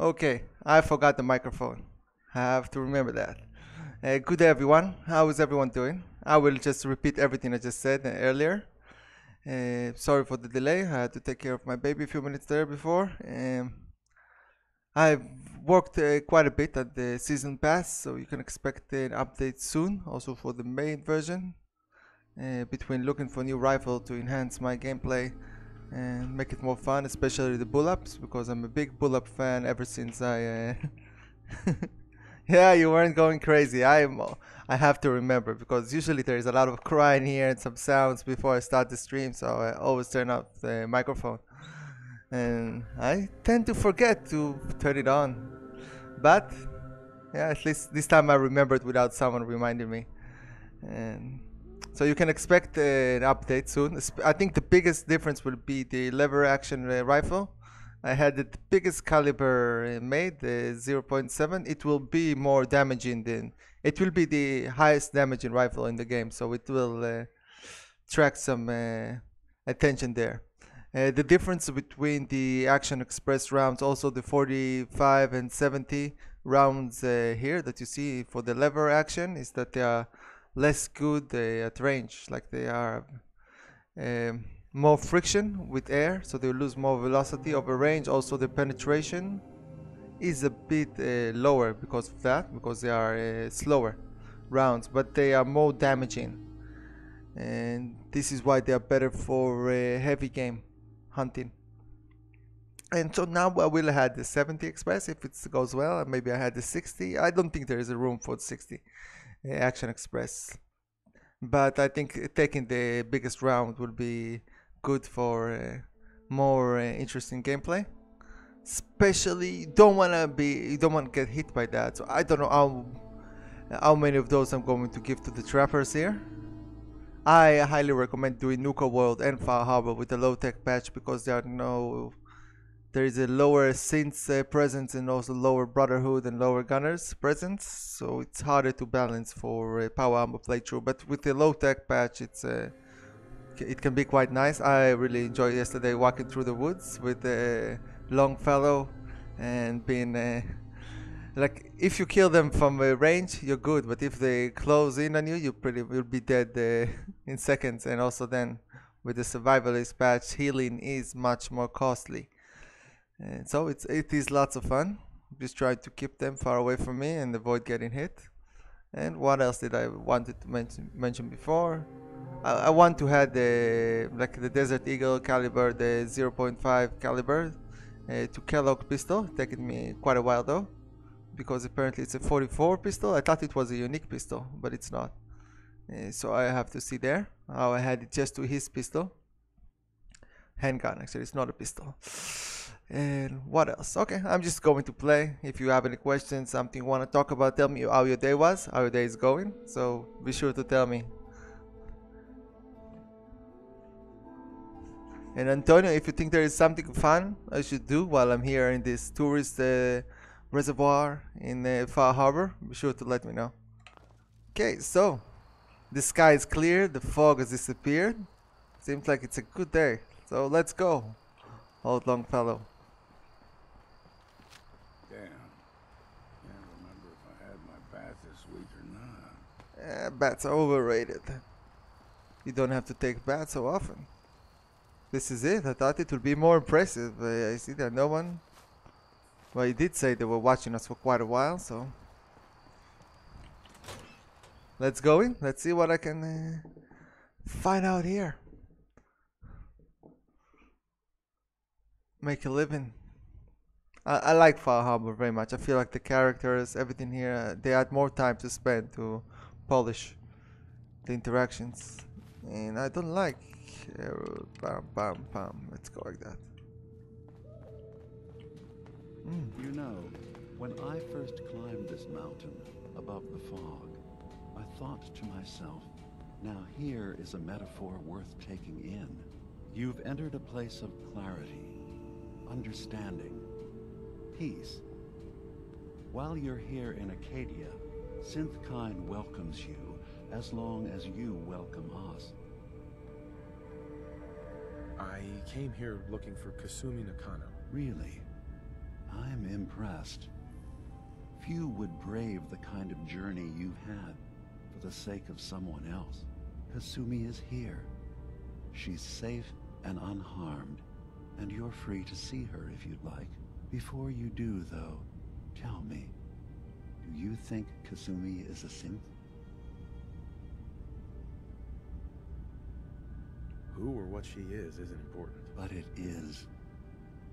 Okay, I forgot the microphone. I have to remember that. Good day, everyone. How is everyone doing? I will just repeat everything I just said earlier. Sorry for the delay. I had to take care of my baby a few minutes there before. I've worked quite a bit at the season pass, so you can expect an update soon, also for the main version. Between looking for new rifle to enhance my gameplay and make it more fun, especially the bull-ups, because I'm a big bull-up fan ever since I yeah, you weren't going crazy. I have to remember, because usually there is a lot of crying here and some sounds before I start the stream, so I always turn off the microphone, and I tend to forget to turn it on. But yeah, at least this time I remembered without someone reminding me. And so you can expect an update soon. I think the biggest difference will be the lever action rifle. I had the biggest caliber made, the 0.7. It will be more damaging than, it will be the highest damaging rifle in the game, so it will attract some attention there. The difference between the Action Express rounds, also the 45 and 70 rounds here that you see for the lever action, is that they are less good at range. Like they are more friction with air, so they lose more velocity over range. Also the penetration is a bit lower because of that, because they are slower rounds, but they are more damaging, and this is why they are better for heavy game hunting. And so now I will have the 70 Express if it goes well, and maybe I had the 60. I don't think there is a room for 60 Action Express, but I think taking the biggest round will be good for more interesting gameplay. Especially, you don't want to get hit by that. So I don't know how many of those I'm going to give to the trappers here. I highly recommend doing Nuka World and Far Harbor with the low tech patch, because there is a lower synths presence and also lower Brotherhood and lower Gunners presence, so it's harder to balance for a power armor playthrough. But with the low tech patch, it can be quite nice. I really enjoyed yesterday walking through the woods with Longfellow and being like, if you kill them from range, you're good, but if they close in on you, you'll be dead in seconds. And also then with the survivalist patch, healing is much more costly, and so it is lots of fun. Just try to keep them far away from me and avoid getting hit. And what else did I wanted to mention before? I want to have the Desert Eagle caliber, the 0.5 caliber to Kellogg pistol. Taken me quite a while though, because apparently it's a 44 pistol. I thought it was a unique pistol, but it's not. So I have to see there how I had it just to his pistol. Handgun, actually, it's not a pistol. And what else? Okay, I'm just going to play. If you have any questions, something you want to talk about, tell me how your day was, how your day is going. So be sure to tell me. And Antonio, if you think there is something fun I should do while I'm here in this tourist reservoir in Far Harbor, be sure to let me know. Okay, so the sky is clear, the fog has disappeared. Seems like it's a good day. So let's go, old Longfellow. Damn. Can't remember if I had my bath this week or not. Bats are overrated. You don't have to take baths so often. This is it. I thought it would be more impressive. I see that no one... Well, he did say they were watching us for quite a while, so... Let's go in. Let's see what I can find out here. Make a living. I like Far Harbor very much. I feel like the characters, everything here, they had more time to spend to polish the interactions. And I don't like... bam, bam, bam. Let's go like that. You know, when I first climbed this mountain above the fog, I thought to myself, now here is a metaphor worth taking in. You've entered a place of clarity, understanding, peace. While you're here in Acadia, Synthkind welcomes you as long as you welcome us. I came here looking for Kasumi Nakano. Really? I'm impressed. Few would brave the kind of journey you've had for the sake of someone else. Kasumi is here. She's safe and unharmed, and you're free to see her if you'd like. Before you do, though, tell me, do you think Kasumi is a synth? Who or what she is isn't important. But it is.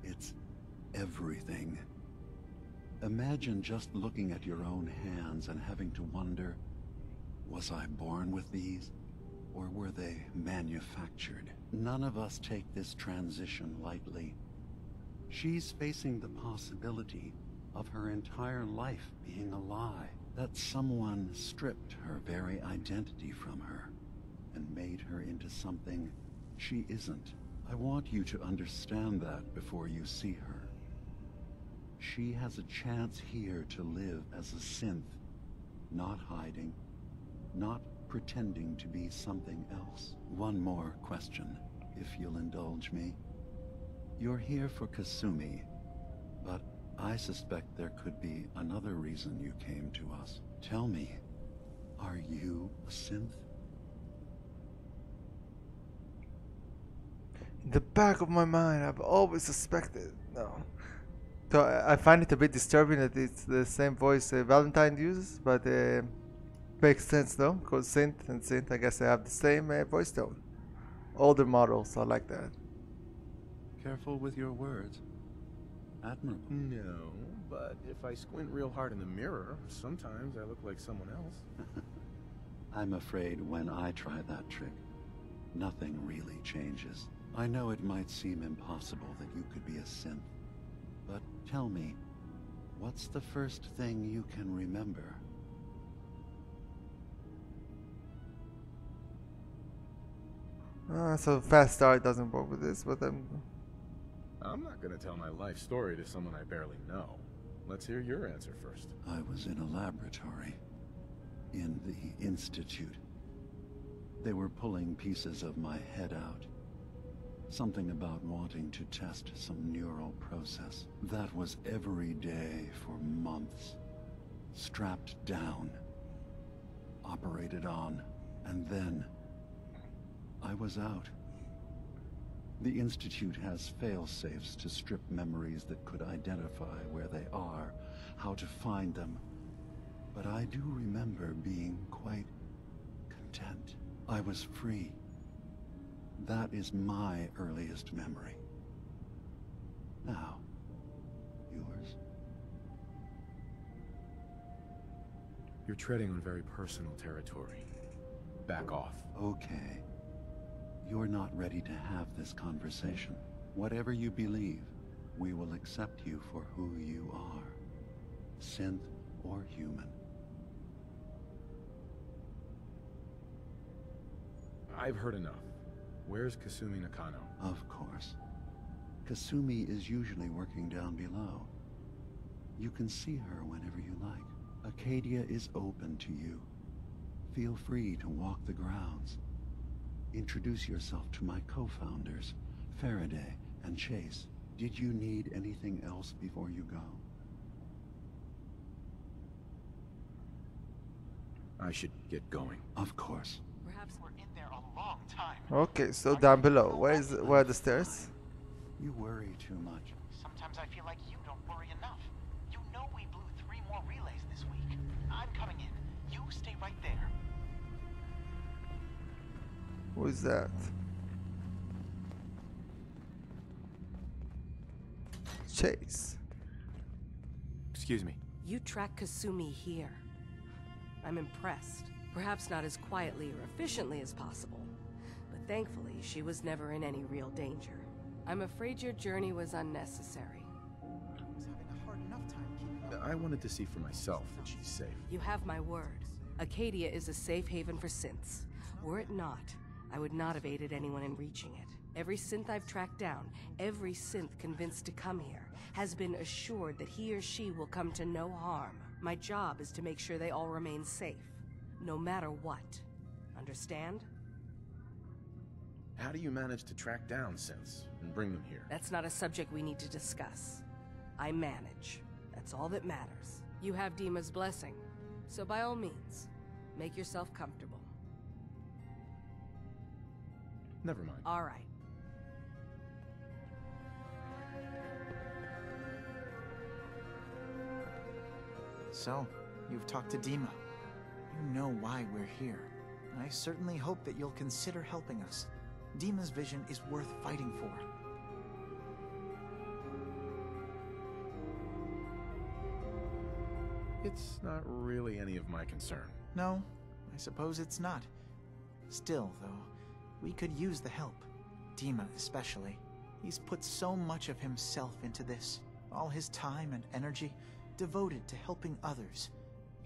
It's everything. Imagine just looking at your own hands and having to wonder, was I born with these? Or were they manufactured? None of us take this transition lightly. She's facing the possibility of her entire life being a lie, that someone stripped her very identity from her and made her into something she isn't. I want you to understand that before you see her. She has a chance here to live as a synth, not hiding, not pretending to be something else. One more question, if you'll indulge me. You're here for Kasumi, but I suspect there could be another reason you came to us. Tell me, are you a synth? In the back of my mind, I've always suspected. No. So I find it a bit disturbing that it's the same voice Valentine uses, but makes sense though, because synth and synth, I guess they have the same voice tone. Older models are like that. Careful with your words. Admirable. No, but if I squint real hard in the mirror, sometimes I look like someone else. I'm afraid when I try that trick, nothing really changes. I know it might seem impossible that you could be a synth, but tell me, what's the first thing you can remember? So fast start doesn't work with this, but I'm not gonna tell my life story to someone I barely know. Let's hear your answer first. I was in a laboratory, in the Institute. They were pulling pieces of my head out. Something about wanting to test some neural process. That was every day for months. Strapped down, operated on, and then I was out. The Institute has fail-safes to strip memories that could identify where they are, how to find them. But I do remember being quite content. I was free. That is my earliest memory. Now, yours? You're treading on very personal territory. Back off. Okay. You're not ready to have this conversation. Whatever you believe, we will accept you for who you are. Synth or human. I've heard enough. Where's Kasumi Nakano? Of course. Kasumi is usually working down below. You can see her whenever you like. Acadia is open to you. Feel free to walk the grounds. Introduce yourself to my co-founders, Faraday and Chase. Did you need anything else before you go? I should get going. Of course. Perhaps we're in there a long time. okay. So down below, where are the stairs? You worry too much. Sometimes I feel like you don't worry enough. You know we blew 3 more relays this week. I'm coming in. You stay right there. Who is that? Chase. Excuse me. You track Kasumi here. I'm impressed. Perhaps not as quietly or efficiently as possible, but thankfully she was never in any real danger. I'm afraid your journey was unnecessary. I was having a hard enough time keeping up. I wanted to see for myself that she's safe. You have my word. Acadia is a safe haven for synths. Were it not, I would not have aided anyone in reaching it. Every synth I've tracked down, every synth convinced to come here, has been assured that he or she will come to no harm. My job is to make sure they all remain safe, no matter what. Understand? How do you manage to track down synths and bring them here? That's not a subject we need to discuss. I manage. That's all that matters. You have Dima's blessing, so by all means, make yourself comfortable. Never mind. All right. So, you've talked to Dima. You know why we're here. I certainly hope that you'll consider helping us. Dima's vision is worth fighting for. It's not really any of my concern. No, I suppose it's not. Still, though, we could use the help. Dima especially. He's put so much of himself into this. All his time and energy devoted to helping others.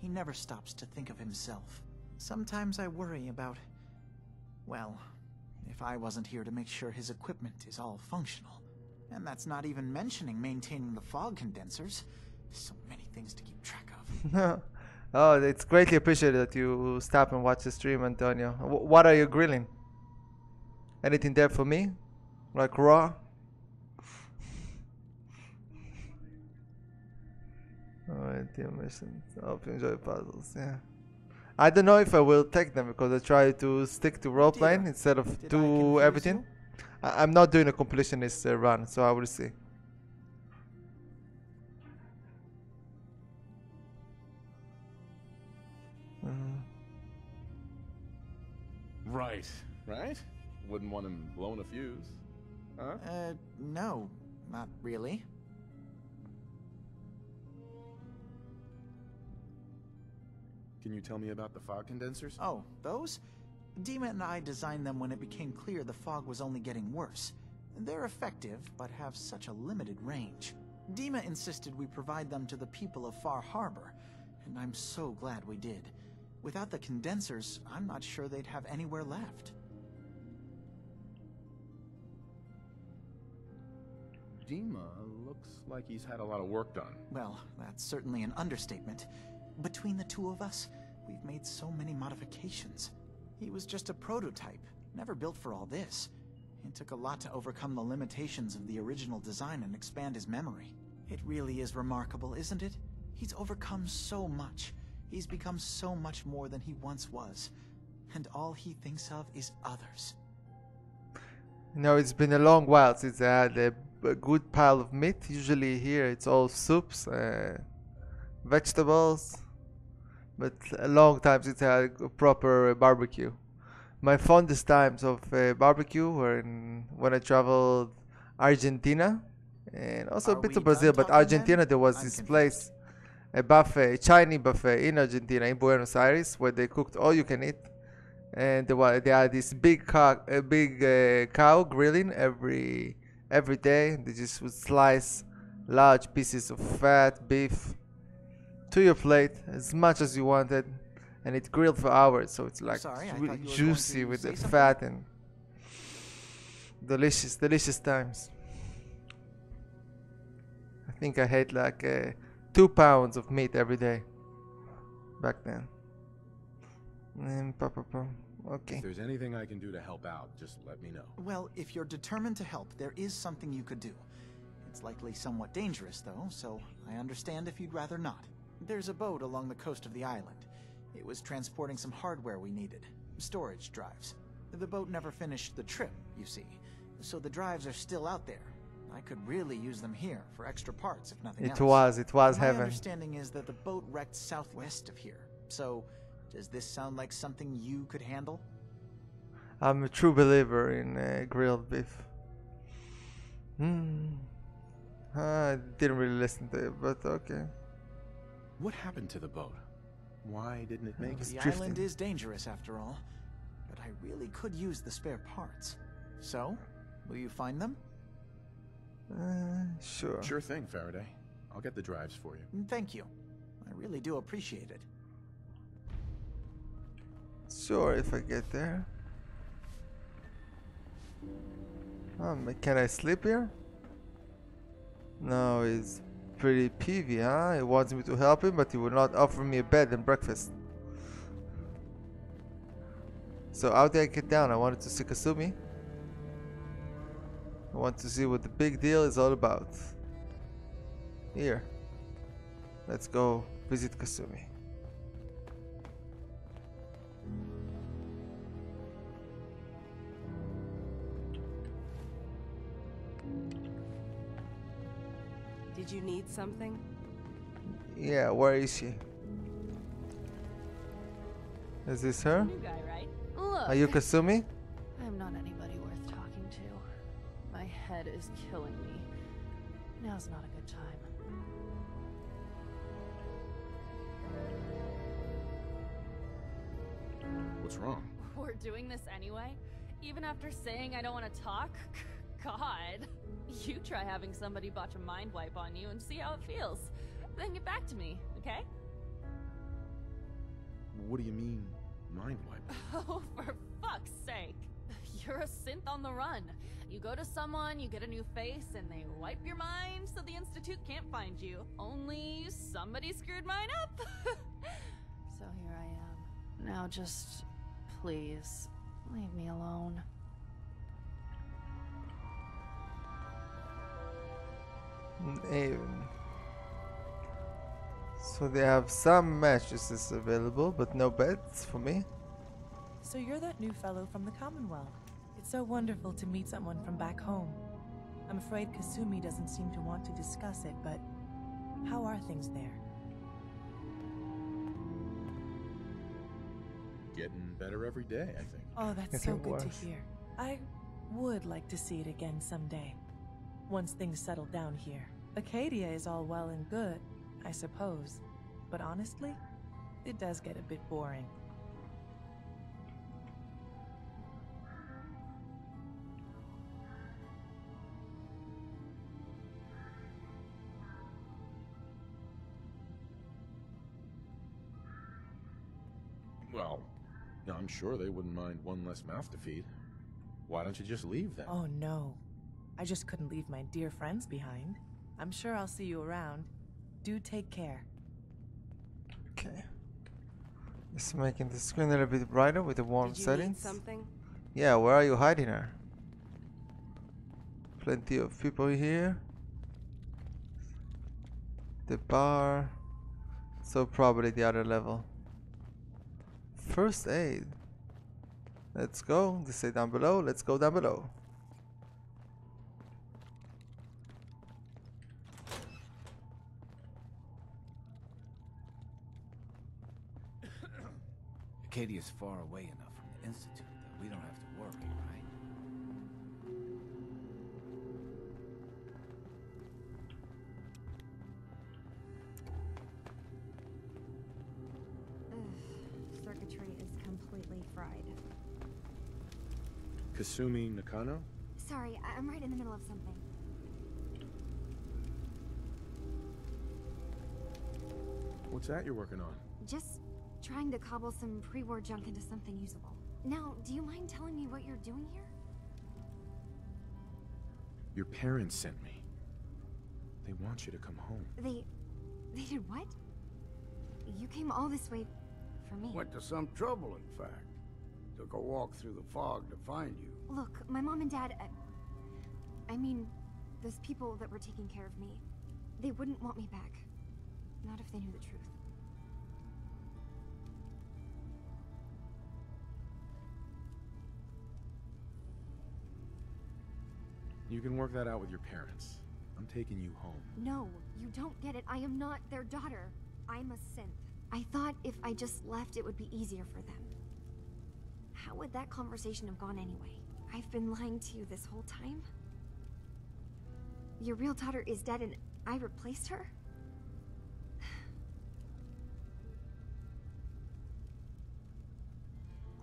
He never stops to think of himself. Sometimes I worry about... well, if I wasn't here to make sure his equipment is all functional. And that's not even mentioning maintaining the fog condensers. So many things to keep track of. Oh, it's greatly appreciated that you stop and watch the stream, Antonio. What are you grilling? Anything there for me? Like raw? Alright, the mission. I hope you enjoy puzzles, yeah. I don't know if I will take them because I try to stick to role playing instead of do everything. I'm not doing a completionist run, so I will see. Right. Right? Wouldn't want him blowing a fuse. Huh? No, not really. Can you tell me about the fog condensers? Oh, those? Dima and I designed them when it became clear the fog was only getting worse. They're effective, but have such a limited range. Dima insisted we provide them to the people of Far Harbor, and I'm so glad we did. Without the condensers, I'm not sure they'd have anywhere left. Dima looks like he's had a lot of work done. Well, that's certainly an understatement. Between the two of us, we've made so many modifications. He was just a prototype, never built for all this. It took a lot to overcome the limitations of the original design and expand his memory. It really is remarkable, isn't it? He's overcome so much. He's become so much more than he once was. And all he thinks of is others. You know, it's been a long while since I had a good pile of meat. Usually here it's all soups, vegetables. But a long time since I had a proper barbecue. My fondest times of barbecue were when I traveled Argentina and also a bit of Brazil, but Argentina there was this place, a buffet, a Chinese buffet in Argentina, in Buenos Aires, where they cooked all you can eat, and they had this big cow grilling every day. They just would slice large pieces of fat beef to your plate as much as you wanted, and it grilled for hours, so it's like really juicy with the fat and delicious times. I think I had like 2 pounds of meat every day back then. Okay. If there's anything I can do to help out, just let me know. Well, if you're determined to help, there is something you could do. It's likely somewhat dangerous, though, so I understand if you'd rather not. There's a boat along the coast of the island. It was transporting some hardware we needed. Storage drives. The boat never finished the trip, you see. So the drives are still out there. I could really use them here for extra parts, if nothing else. It was My heaven. understanding is that the boat wrecked southwest of here. So, does this sound like something you could handle? I'm a true believer in grilled beef. I didn't really listen to it, but okay. What happened to the boat? Why didn't it make it? The island is dangerous after all, but I really could use the spare parts. So, will you find them? Sure. Sure thing, Faraday. I'll get the drives for you. Thank you. I really do appreciate it. Sure, if I get there. Can I sleep here? No, he's pretty peevy, huh? He wants me to help him, but he will not offer me a bed and breakfast. So how did I get down? I wanted to see Kasumi. I want to see what the big deal is all about. Here. Let's go visit Kasumi. Did you need something? Yeah, where is she? Is this her? New guy, right? Look, Are you Kasumi? I'm not anybody worth talking to. My head is killing me. Now's not a good time. What's wrong? We're doing this anyway? Even after saying I don't want to talk? God. You try having somebody botch a mind wipe on you and see how it feels. Then get back to me, okay? What do you mean, mind wipe? Oh, for fuck's sake. You're a synth on the run. You go to someone, you get a new face, and they wipe your mind so the Institute can't find you. Only somebody screwed mine up. So here I am. Now just, please, leave me alone. So they have some mattresses available, but no beds for me. So you're that new fellow from the Commonwealth. It's so wonderful to meet someone from back home. I'm afraid Kasumi doesn't seem to want to discuss it, but how are things there? Getting better every day, I think. Oh, that's It's so even good to worse. hear. I would like to see it again someday, once things settle down here. Acadia is all well and good, I suppose, but honestly, it does get a bit boring. Well, I'm sure they wouldn't mind one less mouth to feed. Why don't you just leave then? Oh no, I just couldn't leave my dear friends behind. I'm sure I'll see you around. Do take care. Okay. Just making the screen a little bit brighter with the warm Did you settings. need something? Yeah, where are you hiding her? Plenty of people here. The bar. So probably the other level. First aid. Let's go. They say down below. Let's go down below. Acadia's far away enough from the Institute that we don't have to worry, right? Circuitry is completely fried. Kasumi Nakano? Sorry, I'm right in the middle of something. What's that you're working on? Just trying to cobble some pre-war junk into something usable. Now, do you mind telling me what you're doing here? Your parents sent me. They want you to come home. They did what? You came all this way for me. Went to some trouble, in fact. Took a walk through the fog to find you. Look, my mom and dad, I mean, those people that were taking care of me, they wouldn't want me back. Not if they knew the truth. You can work that out with your parents. I'm taking you home. No, you don't get it. I am not their daughter. I'm a synth. I thought if I just left, it would be easier for them. How would that conversation have gone anyway? I've been lying to you this whole time? Your real daughter is dead and I replaced her?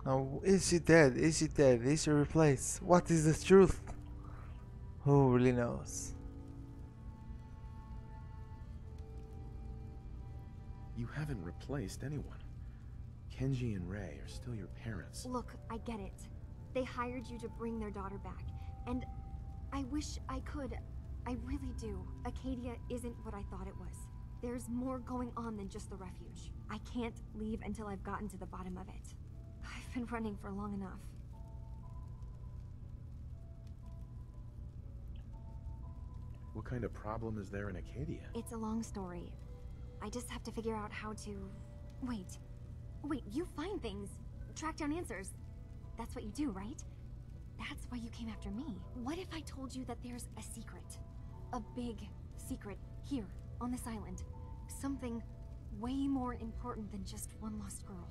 Now, is she dead? Is she dead? Is she replaced? What is the truth? Who really knows? You haven't replaced anyone. Kenji and Rei are still your parents. Look, I get it. They hired you to bring their daughter back. And I wish I could. I really do. Acadia isn't what I thought it was. There's more going on than just the refuge. I can't leave until I've gotten to the bottom of it. I've been running for long enough. What kind of problem is there in Acadia? It's a long story. I just have to figure out how to... Wait. Wait, you find things. Track down answers. That's what you do, right? That's why you came after me. What if I told you that there's a secret? A big secret here, on this island. Something way more important than just one lost girl.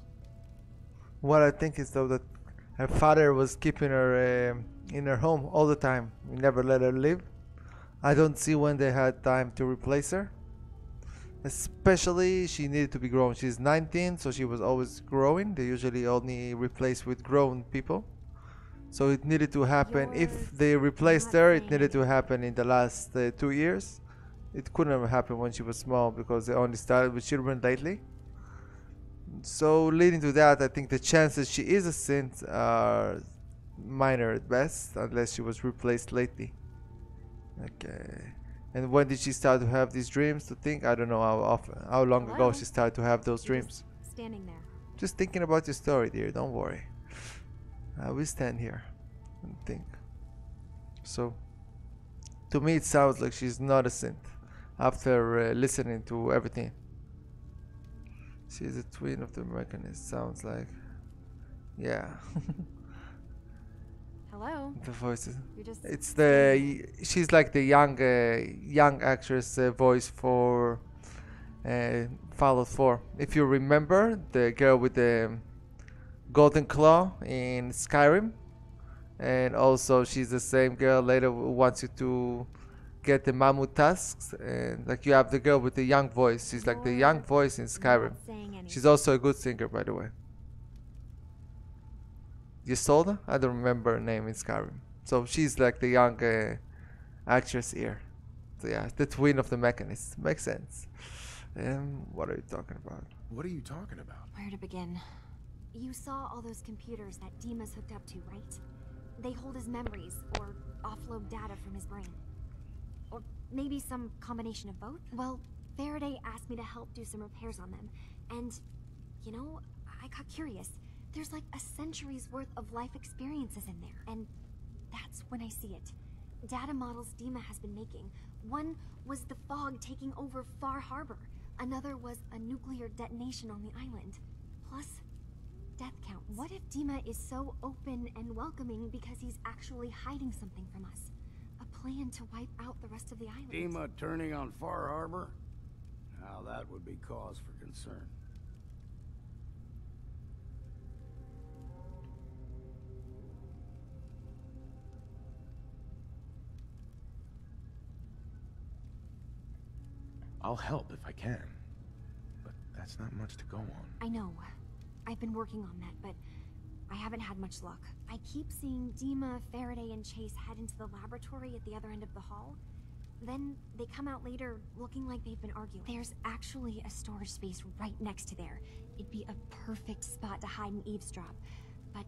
What I think is though that her father was keeping her in her home all the time. He never let her leave. I don't see when they had time to replace her. Especially she needed to be grown. She's 19, so she was always growing. They usually only replace with grown people. So it needed to happen. If they replaced her, it needed to happen in the last 2 years. It couldn't have happened when she was small because they only started with children lately. So leading to that, I think the chances she is a synth are minor at best, unless she was replaced lately. Okay. And when did she start to have these dreams? To think, I don't know how long ago she started to have those dreams. Just standing there. Just thinking about your story, dear. Don't worry. We stand here and think. So, to me, it sounds like she's not a synth. After listening to everything, she's a twin of the mechanist. Sounds like, yeah. Hello. The voices. You're just It's the she's like the young actress voice for Fallout 4. If you remember, the girl with the golden claw in Skyrim, and also she's the same girl later who wants you to get the mammoth tusks, and like you have the girl with the young voice. She's like the young voice in Skyrim. She's also a good singer, by the way. Ysolda? I don't remember her name in Skyrim. So she's like the young actress here. So yeah, the twin of the mechanist. Makes sense. What are you talking about? What are you talking about? Where to begin? You saw all those computers that Dima's hooked up to, right? They hold his memories, or offload data from his brain. Or maybe some combination of both? Well, Faraday asked me to help do some repairs on them. And, you know, I got curious. There's like a century's worth of life experiences in there. And that's when I see it. Data models Dima has been making. One was the fog taking over Far Harbor. Another was a nuclear detonation on the island. Plus, death counts. What if Dima is so open and welcoming because he's actually hiding something from us? A plan to wipe out the rest of the island. Dima turning on Far Harbor? Now that would be cause for concern. I'll help if I can, but that's not much to go on. I know. I've been working on that, but I haven't had much luck. I keep seeing Dima, Faraday, and Chase head into the laboratory at the other end of the hall. Then they come out later looking like they've been arguing. There's actually a storage space right next to there. It'd be a perfect spot to hide and eavesdrop, but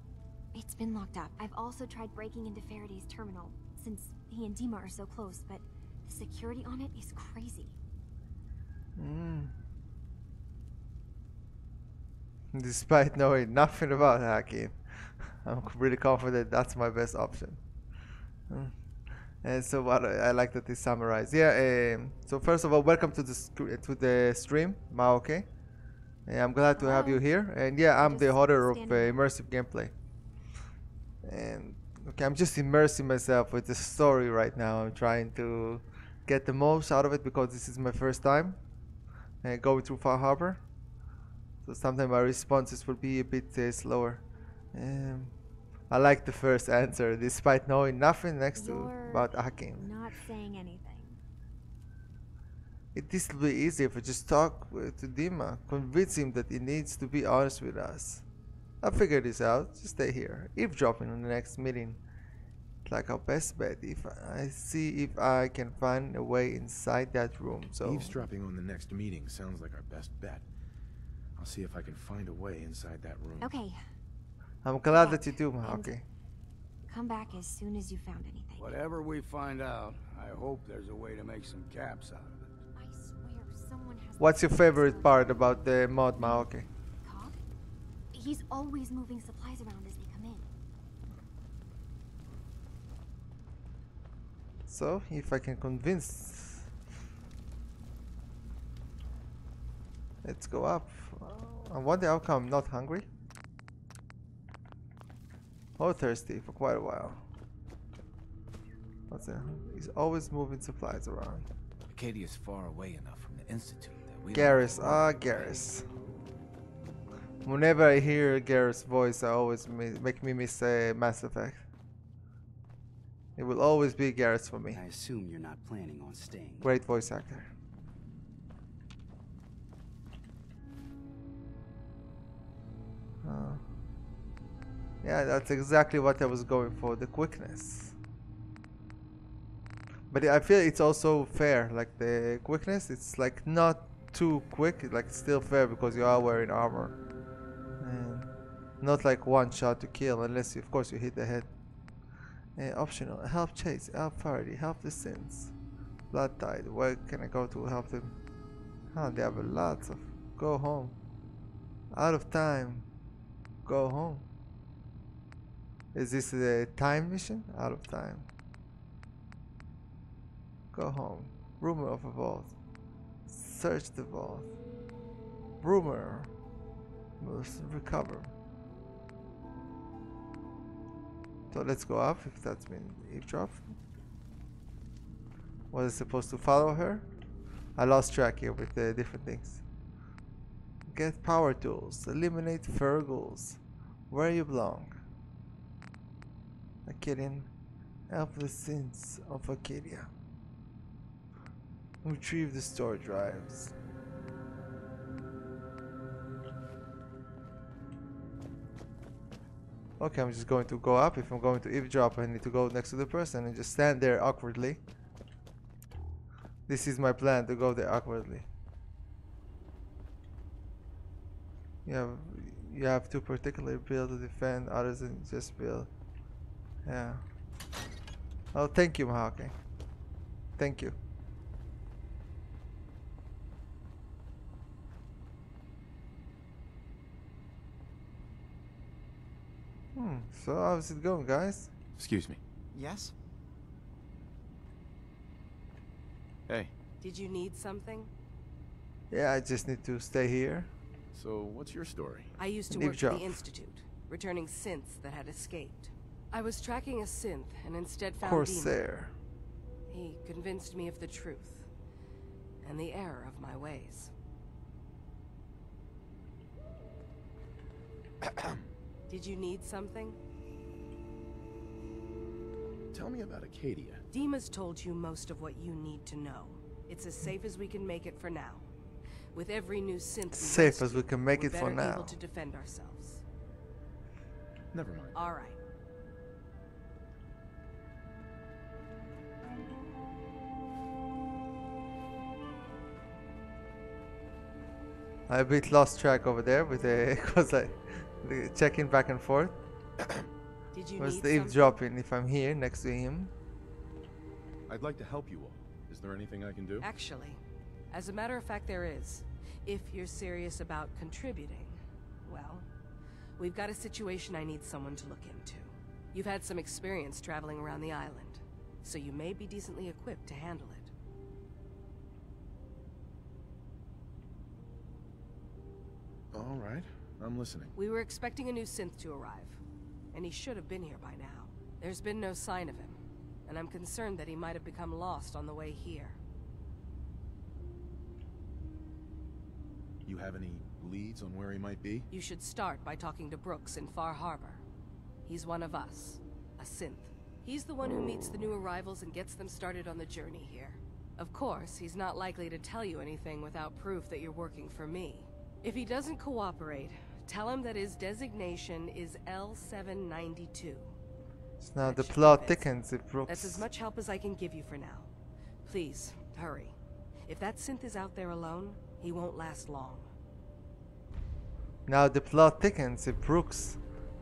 it's been locked up. I've also tried breaking into Faraday's terminal, since he and Dima are so close, but the security on it is crazy. Despite knowing nothing about hacking, I'm really confident that's my best option. And so what I like that they summarize. Yeah. So first of all, welcome to the stream, Maoke. I'm glad to have you here. And yeah, I'm the author of Immersive Gameplay. And okay, I'm just immersing myself with the story right now. I'm trying to get the most out of it because this is my first time going through Far Harbor. So sometimes my responses will be a bit slower. I like the first answer, despite knowing nothing about hacking. Not saying anything. This will be easier if I just talk to Dima, convince him that he needs to be honest with us. I'll figure this out. Just stay here, eavesdropping on the next meeting. It's like our best bet. If I see if I can find a way inside that room. So eavesdropping on the next meeting sounds like our best bet. I'll see if I can find a way inside that room. Okay. I'm glad that you do, okay. Come back as soon as you found anything. Whatever we find out, I hope there's a way to make some caps out of it. I swear someone has. What's your favorite part about the mod, Maoke? Cog? He's always moving supplies around as they come in. So if I can convince, let's go up. I wonder how come I'm not hungry or thirsty for quite a while. What's that? He's always moving supplies around. Acadia's far away enough from the Institute that we Garrus, Garrus. Whenever I hear Garrus' voice, I always make me miss Mass Effect. It will always be Garrus for me. I assume you're not planning on staying. Great voice actor. Yeah, that's exactly what I was going for, the quickness. But I feel it's also fair, like the quickness, it's like not too quick, like it's still fair because you are wearing armor. And not like one shot to kill, unless you, of course you hit the head. Optional, help chase, help party, help the sins. Blood tide, where can I go to help them? Oh, they have lots of, go home. Out of time, go home. Is this the time mission? Out of time. Go home. Rumor of a vault. Search the vault. Rumor. Must recover. So let's go up if that's been eavesdropped. Was I supposed to follow her? I lost track here with the different things. Get power tools. Eliminate Fergles. Where you belong. Acadian. Help the sins of Acadia. Retrieve the storage drives. Okay, I'm just going to go up. If I'm going to eavesdrop, I need to go next to the person and just stand there awkwardly. This is my plan, to go there awkwardly. You have to particularly build to defend, others than just build. Yeah. Oh, thank you, Mahake. Thank you. So how's it going, guys? Excuse me. Yes? Hey. Did you need something? Yeah, I just need to stay here. So, what's your story? I used to work for the Institute, returning synths that had escaped. I was tracking a synth and instead found Corsair. He convinced me of the truth and the error of my ways. Did you need something? Tell me about Acadia. Dima's told you most of what you need to know. It's as safe as we can make it for now. With every new synth safe as we can make it for we're now. able to defend ourselves. Never mind. All right. I a bit lost track over there with the cause I checking back and forth. Did you Where's need the eavesdropping if I'm here next to him? I'd like to help you all. Is there anything I can do? Actually, as a matter of fact, there is. If you're serious about contributing, well, we've got a situation I need someone to look into. You've had some experience traveling around the island, so you may be decently equipped to handle it. All right, I'm listening. We were expecting a new synth to arrive, and he should have been here by now. There's been no sign of him, and I'm concerned that he might have become lost on the way here. You have any leads on where he might be? You should start by talking to Brooks in Far Harbor. He's one of us, a synth. He's the one who meets the new arrivals and gets them started on the journey here. Of course, he's not likely to tell you anything without proof that you're working for me. If he doesn't cooperate, tell him that his designation is L792. So now That the should plot convince thickens him. if Brooks. That's as much help as I can give you for now. Please, hurry. If that synth is out there alone, he won't last long. Now the plot thickens if Brooks,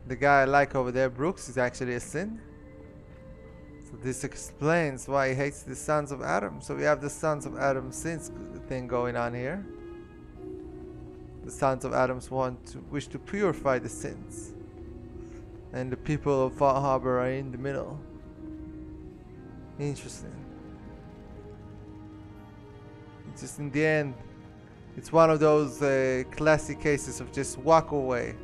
the guy I like over there, Brooks, is actually a sin. So this explains why he hates the Sons of Adam. So we have the Sons of Adam sins thing going on here. The Sons of Adam wish to purify the sins, and the people of Far Harbor are in the middle. Interesting. It's just in the end, it's one of those classic cases of just walk away.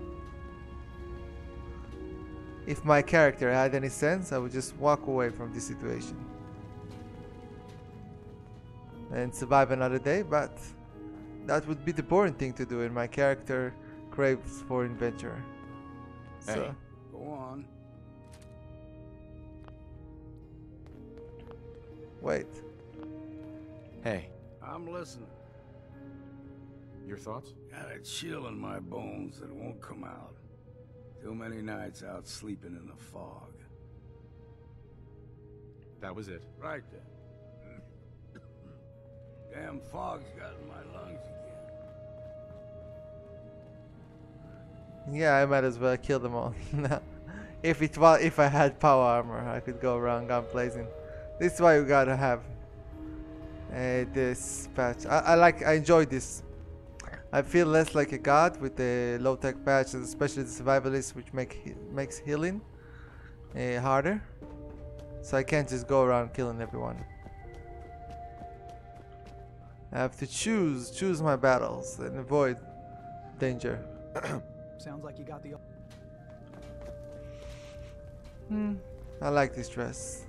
If my character had any sense, I would just walk away from this situation and survive another day, but that would be the boring thing to do, and my character craves for adventure. Hey, So, go on. wait. Hey, I'm listening. your thoughts? Got a chill in my bones that won't come out. Too many nights out sleeping in the fog. That was it. Right then. Damn fog's got in my lungs again. Yeah, I might as well kill them all. If I had power armor, I could go around gun blazing. This is why you gotta have this patch. I enjoy this. I feel less like a god with the low tech patches, especially the survivalist, which makes healing harder. So I can't just go around killing everyone. I have to choose my battles and avoid danger. Sounds like you got the. I like this dress.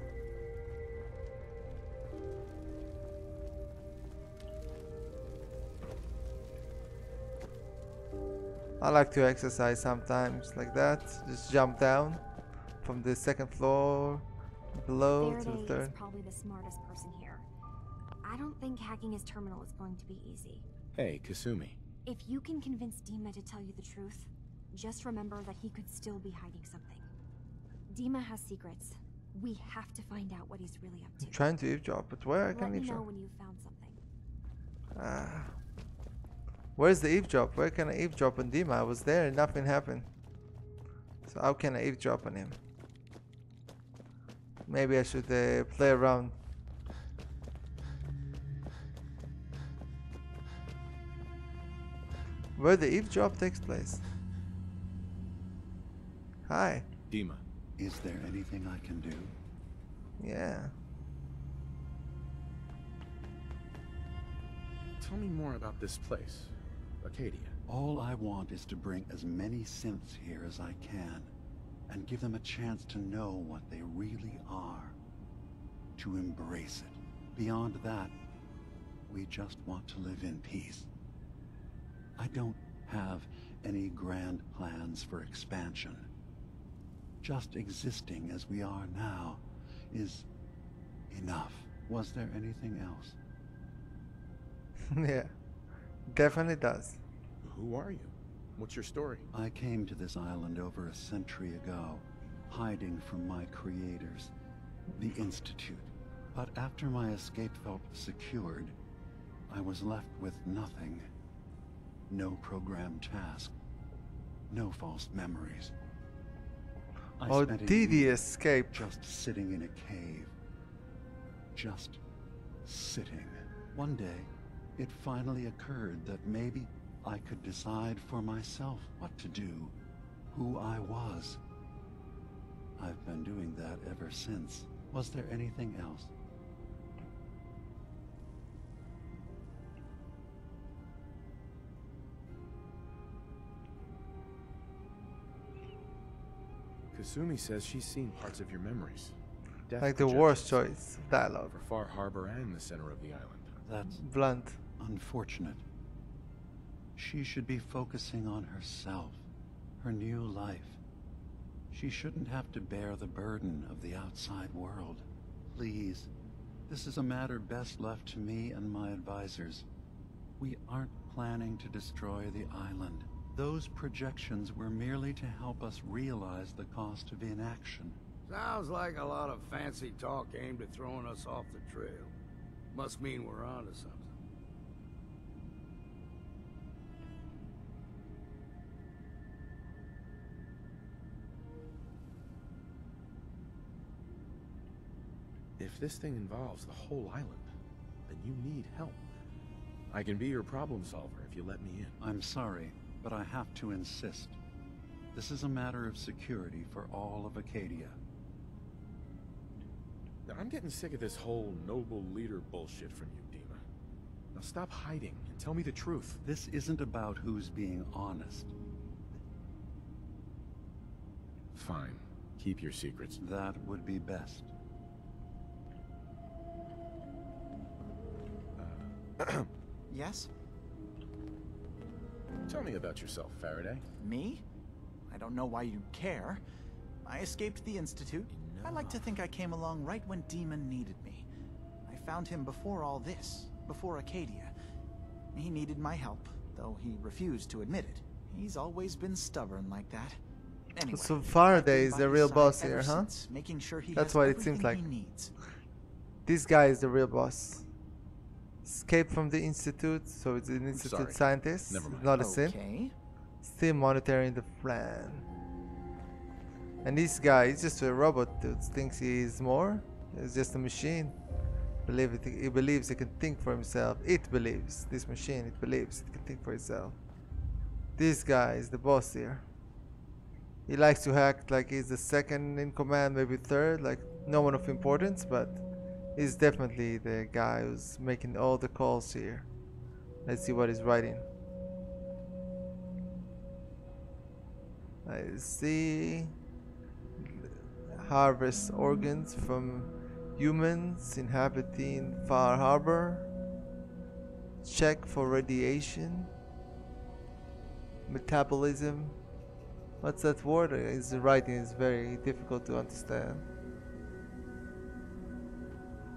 I like to exercise sometimes like that. Just jump down from the second floor below to the Faraday third. is probably the smartest person here. I don't think hacking his terminal is going to be easy. Hey, Kasumi. If you can convince Dima to tell you the truth, just remember that he could still be hiding something. Dima has secrets. We have to find out what he's really up to. I'm trying to eavesdrop, but where I can Let me know eavesdrop? when you've found something. Where's the eavesdrop? Where can I eavesdrop on Dima? I was there and nothing happened. So how can I eavesdrop on him? Maybe I should play around. Where the eavesdrop takes place. Hi. Dima. Is there anything I can do? Yeah. Tell me more about this place, Acadia. All I want is to bring as many synths here as I can, and give them a chance to know what they really are. To embrace it. Beyond that, we just want to live in peace. I don't have any grand plans for expansion. Just existing as we are now is enough. Was there anything else? Yeah. Definitely does. Who are you? What's your story? I came to this island over a century ago, hiding from my creators, the Institute. But after my escape felt secured, I was left with nothing. No programmed task. No false memories. Oh, did he escape? Just sitting in a cave. Just sitting. One day, it finally occurred that maybe I could decide for myself what to do, who I was. I've been doing that ever since. Was there anything else? Kasumi says she's seen parts of your memories. Death Like the projections worst choice of dialogue. For Far Harbor and the center of the island. That's blunt. Unfortunate. She should be focusing on herself, her new life. She shouldn't have to bear the burden of the outside world. Please, this is a matter best left to me and my advisors. We aren't planning to destroy the island. Those projections were merely to help us realize the cost of inaction. Sounds like a lot of fancy talk aimed at throwing us off the trail. Must mean we're onto something. If this thing involves the whole island, then you need help. I can be your problem solver if you let me in. I'm sorry, but I have to insist. This is a matter of security for all of Acadia. I'm getting sick of this whole noble leader bullshit from you, Dima. Now stop hiding and tell me the truth. This isn't about who's being honest. Fine. Keep your secrets. That would be best. Yes? Tell me about yourself, Faraday. Me? I don't know why you care. I escaped the Institute. I like to think I came along right when Demon needed me. I found him before all this, before Acadia. He needed my help, though he refused to admit it. He's always been stubborn like that. Anyway, So Faraday is I've the been by real his boss side here, ever huh? since, making sure he That's has what it seems everything like. he needs. This guy is the real boss. Escaped from the Institute, so it's an Institute sorry. scientist, Never mind. not a sim. Okay. Still monitoring the plan. And this guy, he's just a robot dude, thinks he is more. He's just a machine. He believes he can think for himself. It believes, this machine, it believes it can think for itself. This guy is the boss here. He likes to act like he's the second in command, maybe third, like no one of importance, but he's definitely the guy who's making all the calls here. Let's see what he's writing. I see. Harvest organs from humans inhabiting Far Harbor. Check for radiation. Metabolism. What's that word? His writing is very difficult to understand.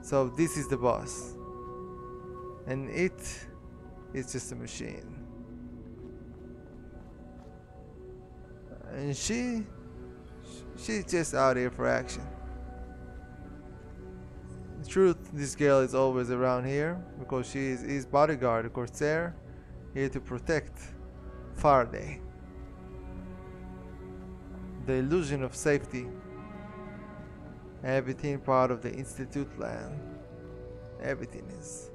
So this is the boss. And it is just a machine. And she's just out here for action. In truth, this girl is always around here because she is his bodyguard, a Corsair, here to protect Faraday. The illusion of safety. Everything part of the Institute plan. Everything is.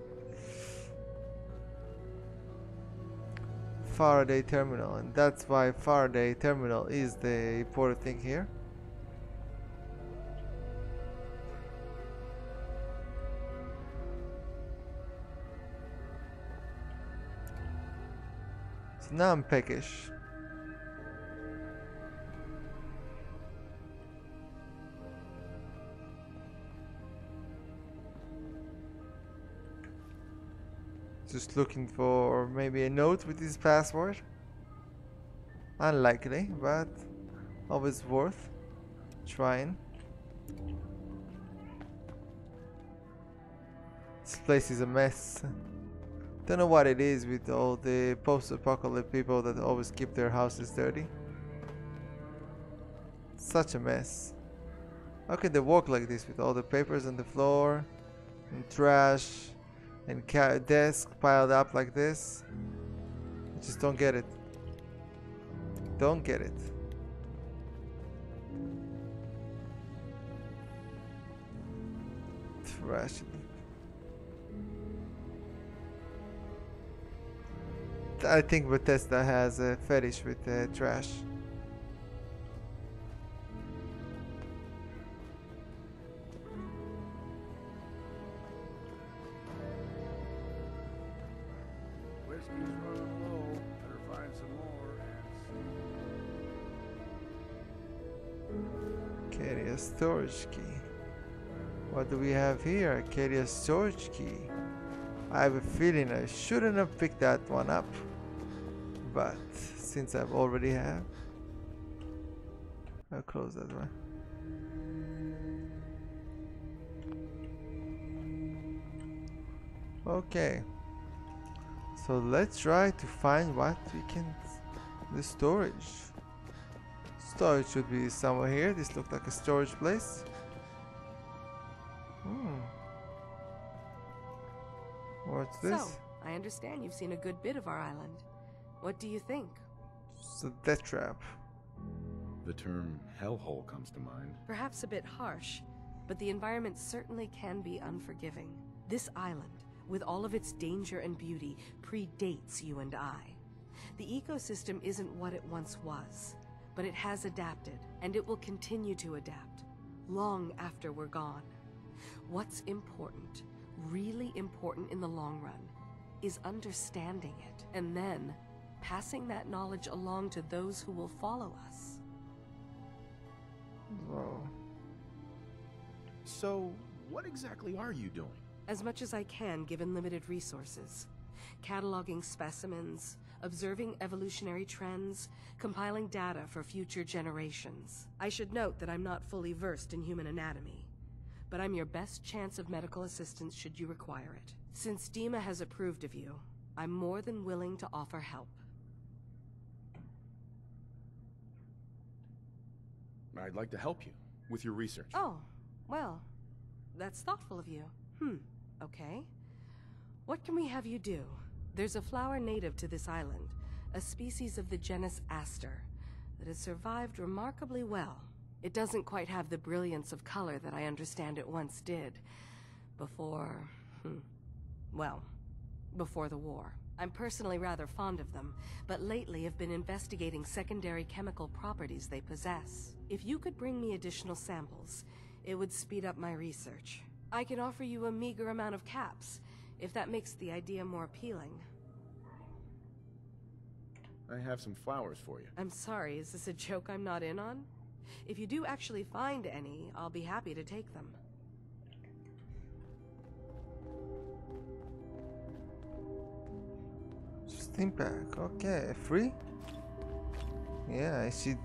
Faraday terminal, and that's why Faraday terminal is the important thing here. So now I'm peckish. Just looking for maybe a note with his password. Unlikely, but always worth trying. This place is a mess. Don't know what it is with all the post-apocalyptic people that always keep their houses dirty. Such a mess. How can they walk like this with all the papers on the floor and trash and desk piled up like this? I just don't get it. Don't get it. Trash. I think Bethesda has a fetish with trash. Whiskey's running low. Better find some more and Acadia storage key. What do we have here? Acadia storage key. I have a feeling I shouldn't have picked that one up, but since I've already have, I'll close that one. Okay, so let's try to find what we can. The storage should be somewhere here. This looks like a storage place. What's this? So, I understand you've seen a good bit of our island. What do you think? It's a death trap. The term hellhole comes to mind. Perhaps a bit harsh, but the environment certainly can be unforgiving. This island, with all of its danger and beauty, predates you and I. The ecosystem isn't what it once was, but it has adapted, and it will continue to adapt, long after we're gone. What's important, really important in the long run, is understanding it, and then passing that knowledge along to those who will follow us. Whoa. So, what exactly are you doing? As much as I can, given limited resources. Cataloging specimens, observing evolutionary trends, compiling data for future generations. I should note that I'm not fully versed in human anatomy, but I'm your best chance of medical assistance should you require it. Since Dima has approved of you, I'm more than willing to offer help. I'd like to help you with your research. Oh, well, that's thoughtful of you. Okay. What can we have you do? There's a flower native to this island, a species of the genus Aster, that has survived remarkably well. It doesn't quite have the brilliance of color that I understand it once did. Before the war. I'm personally rather fond of them, but lately have been investigating secondary chemical properties they possess. If you could bring me additional samples, it would speed up my research. I can offer you a meager amount of caps, if that makes the idea more appealing. I have some flowers for you. I'm sorry, is this a joke I'm not in on? If you do actually find any, I'll be happy to take them. Steam pack, okay, free? Yeah, she's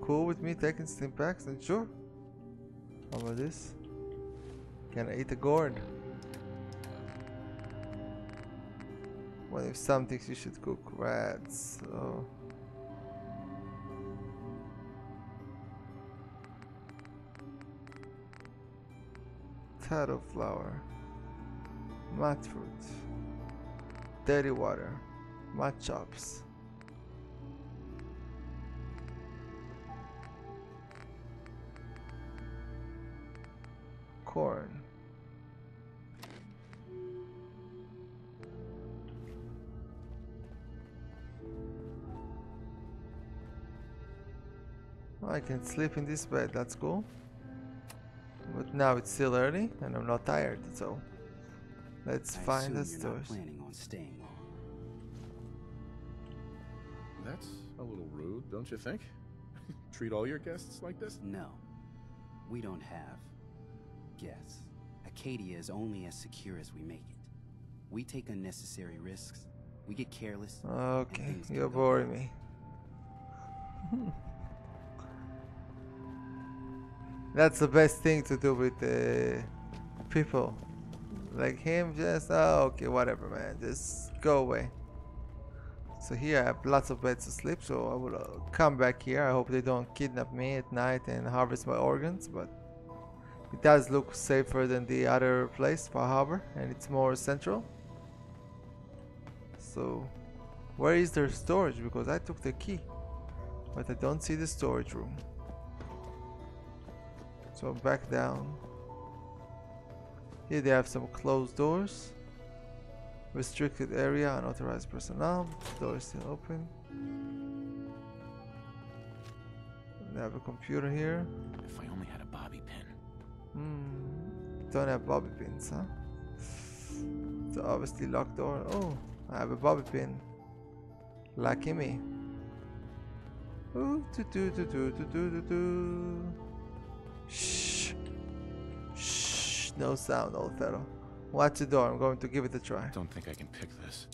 cool with me taking steam packs, and sure. How about this? Can I eat a gourd? What if some thinks you should cook rats? So taro flower, mud fruit, dirty water, mud chops. Corn. I can sleep in this bed, that's cool. But now it's still early and I'm not tired, so let's find the You're not stores. planning on staying long. That's a little rude, don't you think? Treat all your guests like this? No, we don't have guests. Acadia is only as secure as we make it. We take unnecessary risks. We get careless. Okay, you're boring me. That's the best thing to do with people like him. Just okay, whatever, man. Just go away. So here I have lots of beds to sleep, so I will come back here. I hope they don't kidnap me at night and harvest my organs, but it does look safer than the other place, Far Harbor, and it's more central. So where is their storage? Because I took the key, but I don't see the storage room. So back down. Here they have some closed doors. Restricted area, unauthorized personnel. Door is still open. They have a computer here. If I only had a bobby pin. Don't have bobby pins, huh? So obviously locked door. Oh, I have a bobby pin. Lucky me. Ooh, Shh. Shh. No sound, old fellow. Watch the door. I'm going to give it a try. I don't think I can pick this.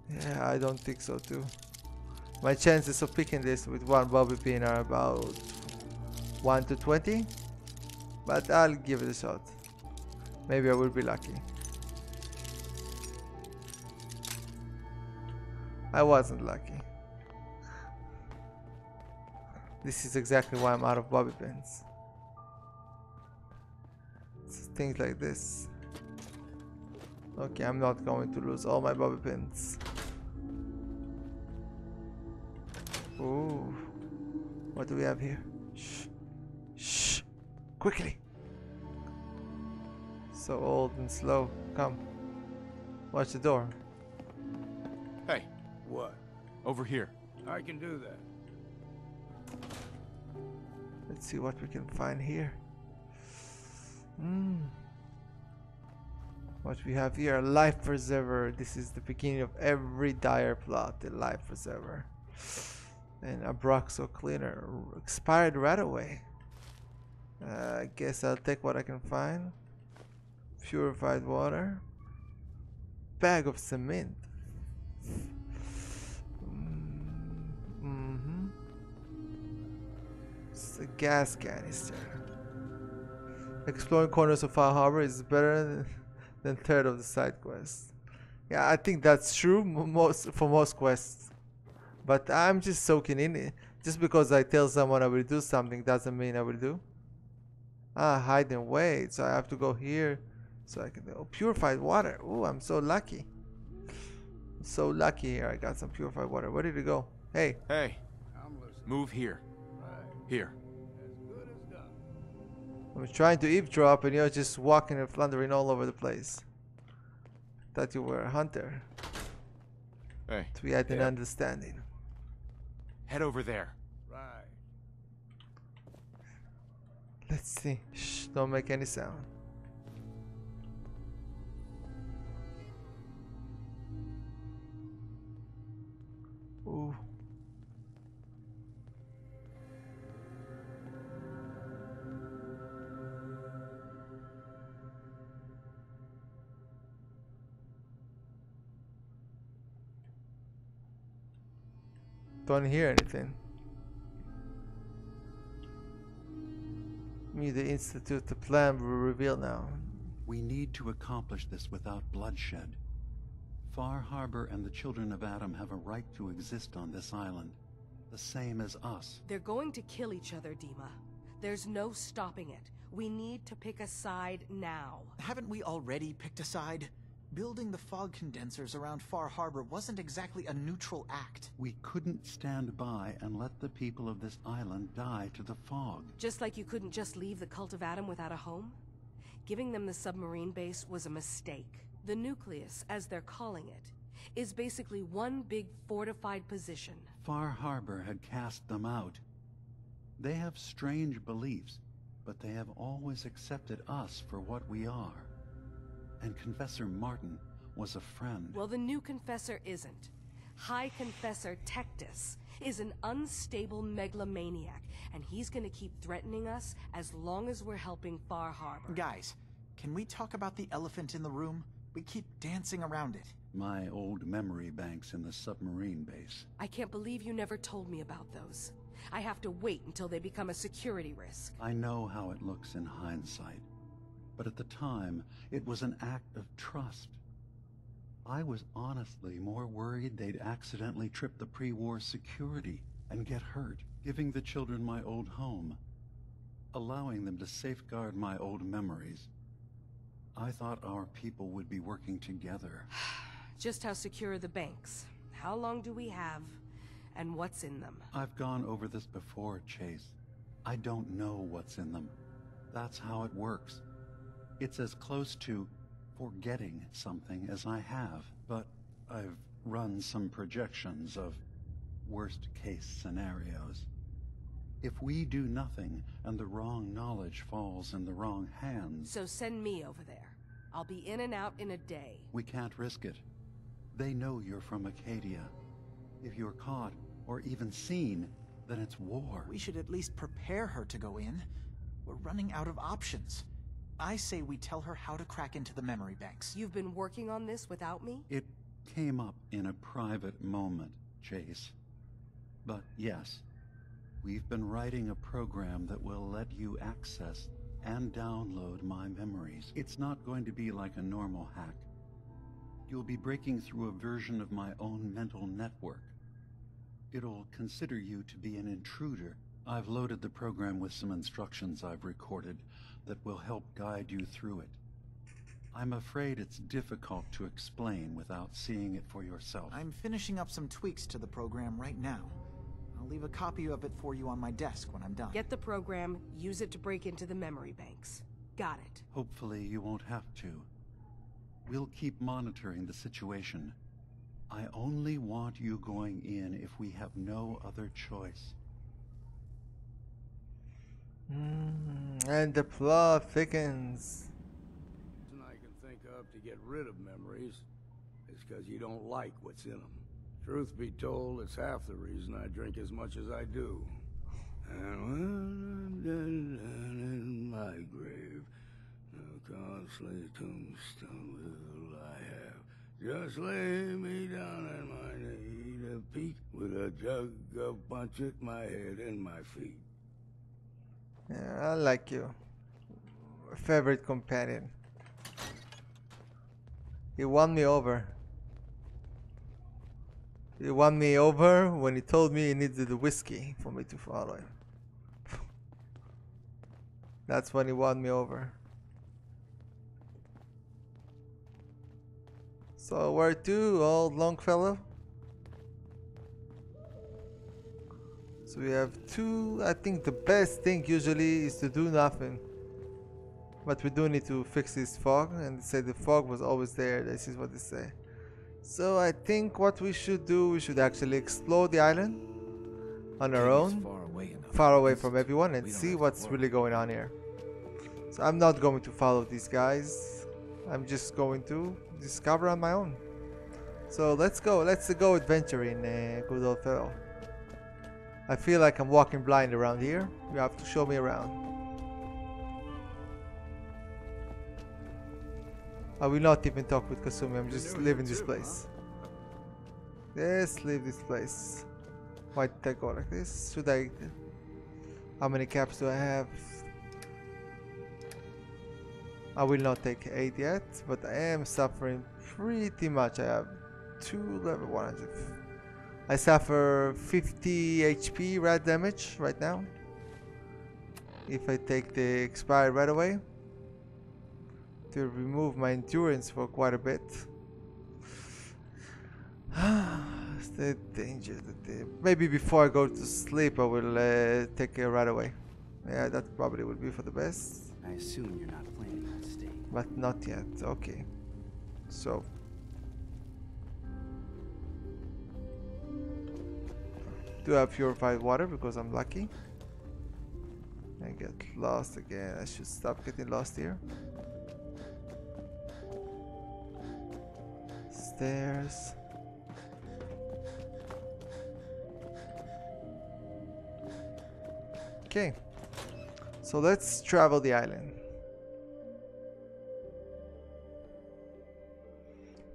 Yeah, I don't think so too. My chances of picking this with one bobby pin are about 1 to 20. But I'll give it a shot. Maybe I will be lucky. I wasn't lucky. This is exactly why I'm out of bobby pins. It's things like this. Okay, I'm not going to lose all my bobby pins. Ooh. What do we have here? Shh. Shh. Quickly. So old and slow. Come. Watch the door. Hey, What? over here. I can do that. Let's see what we can find here. Hmm. What we have here, a life preserver. This is the beginning of every dire plot, the life preserver. And a Broxo cleaner expired right away. I guess I'll take what I can find. Purified water. Bag of cement. It's a gas canister. Exploring corners of Far Harbor is better than third of the side quests. Yeah, I think that's true for most quests. But I'm just soaking in it. Just because I tell someone I will do something doesn't mean I will do. Ah, hide and wait. So I have to go here so I can. Oh, purified water. Oh, I'm so lucky. So lucky here. I got some purified water. Where did it go? Hey. Hey. Move here. Here. I'm trying to eavesdrop and you're just walking and floundering all over the place. Thought you were a hunter. Hey. We had an understanding. Head over there. Right. Let's see. Shh, don't make any sound. Ooh. Don't hear anything. Me, the Institute, the plan will reveal now. We need to accomplish this without bloodshed. Far Harbor and the children of Adam have a right to exist on this island, the same as us. They're going to kill each other, Dima. There's no stopping it. We need to pick a side now. Haven't we already picked a side? Building the fog condensers around Far Harbor wasn't exactly a neutral act. We couldn't stand by and let the people of this island die to the fog. Just like you couldn't just leave the Cult of Adam without a home? Giving them the submarine base was a mistake. The nucleus, as they're calling it, is basically one big fortified position. Far Harbor had cast them out. They have strange beliefs, but they have always accepted us for what we are. And Confessor Martin was a friend. Well, the new Confessor isn't. High Confessor Tectus is an unstable megalomaniac, and he's gonna keep threatening us as long as we're helping Far Harbor. Guys, can we talk about the elephant in the room? We keep dancing around it. My old memory banks in the submarine base. I can't believe you never told me about those. I have to wait until they become a security risk. I know how it looks in hindsight. But at the time, it was an act of trust. I was honestly more worried they'd accidentally trip the pre-war security and get hurt, giving the children my old home, allowing them to safeguard my old memories. I thought our people would be working together. Just how secure are the banks? How long do we have? And what's in them? I've gone over this before, Chase. I don't know what's in them. That's how it works. It's as close to forgetting something as I have, but I've run some projections of worst-case scenarios. If we do nothing and the wrong knowledge falls in the wrong hands... So send me over there. I'll be in and out in a day. We can't risk it. They know you're from Acadia. If you're caught, or even seen, then it's war. We should at least prepare her to go in. We're running out of options. I say we tell her how to crack into the memory banks. You've been working on this without me? It came up in a private moment, Chase. But yes, we've been writing a program that will let you access and download my memories. It's not going to be like a normal hack. You'll be breaking through a version of my own mental network. It'll consider you to be an intruder. I've loaded the program with some instructions I've recorded that will help guide you through it. I'm afraid it's difficult to explain without seeing it for yourself. I'm finishing up some tweaks to the program right now. I'll leave a copy of it for you on my desk when I'm done. Get the program, use it to break into the memory banks. Got it. Hopefully you won't have to. We'll keep monitoring the situation. I only want you going in if we have no other choice. And the plot thickens. I can think of to get rid of memories is because you don't like what's in them. Truth be told, it's half the reason I drink as much as I do. And when I'm dead and in my grave, no costly tombstone will I have. Just lay me down and my native peak with a jug of punch at my head and my feet. Yeah, I like you. Favorite companion. He won me over. He won me over when he told me he needed the whiskey for me to follow him. That's when he won me over. So where to, old Longfellow? So we have two. I think the best thing usually is to do nothing. But we do need to fix this fog, and they say the fog was always there. This is what they say. So I think what we should do, we should actually explore the island on our own, far away from everyone, and see what's really going on here. So I'm not going to follow these guys. I'm just going to discover on my own. So let's go adventuring, good old fellow. I feel like I'm walking blind around here. You have to show me around. I will not even talk with Kasumi. I'm just leaving this place. Yes, leave this place. Why did I go like this? Should I? How many caps do I have? I will not take 8 yet, but I am suffering pretty much. I have 2 level 100. I suffer 50 HP rat damage right now. If I take the expire right away, to remove my endurance for quite a bit. It's the danger. Maybe before I go to sleep, I will take it right away. Yeah, that probably would be for the best. I assume you're not planning on staying. But not yet. Okay. So. Do have purified water because I'm lucky. I get lost again. I should stop getting lost here. Stairs. Okay. So let's travel the island.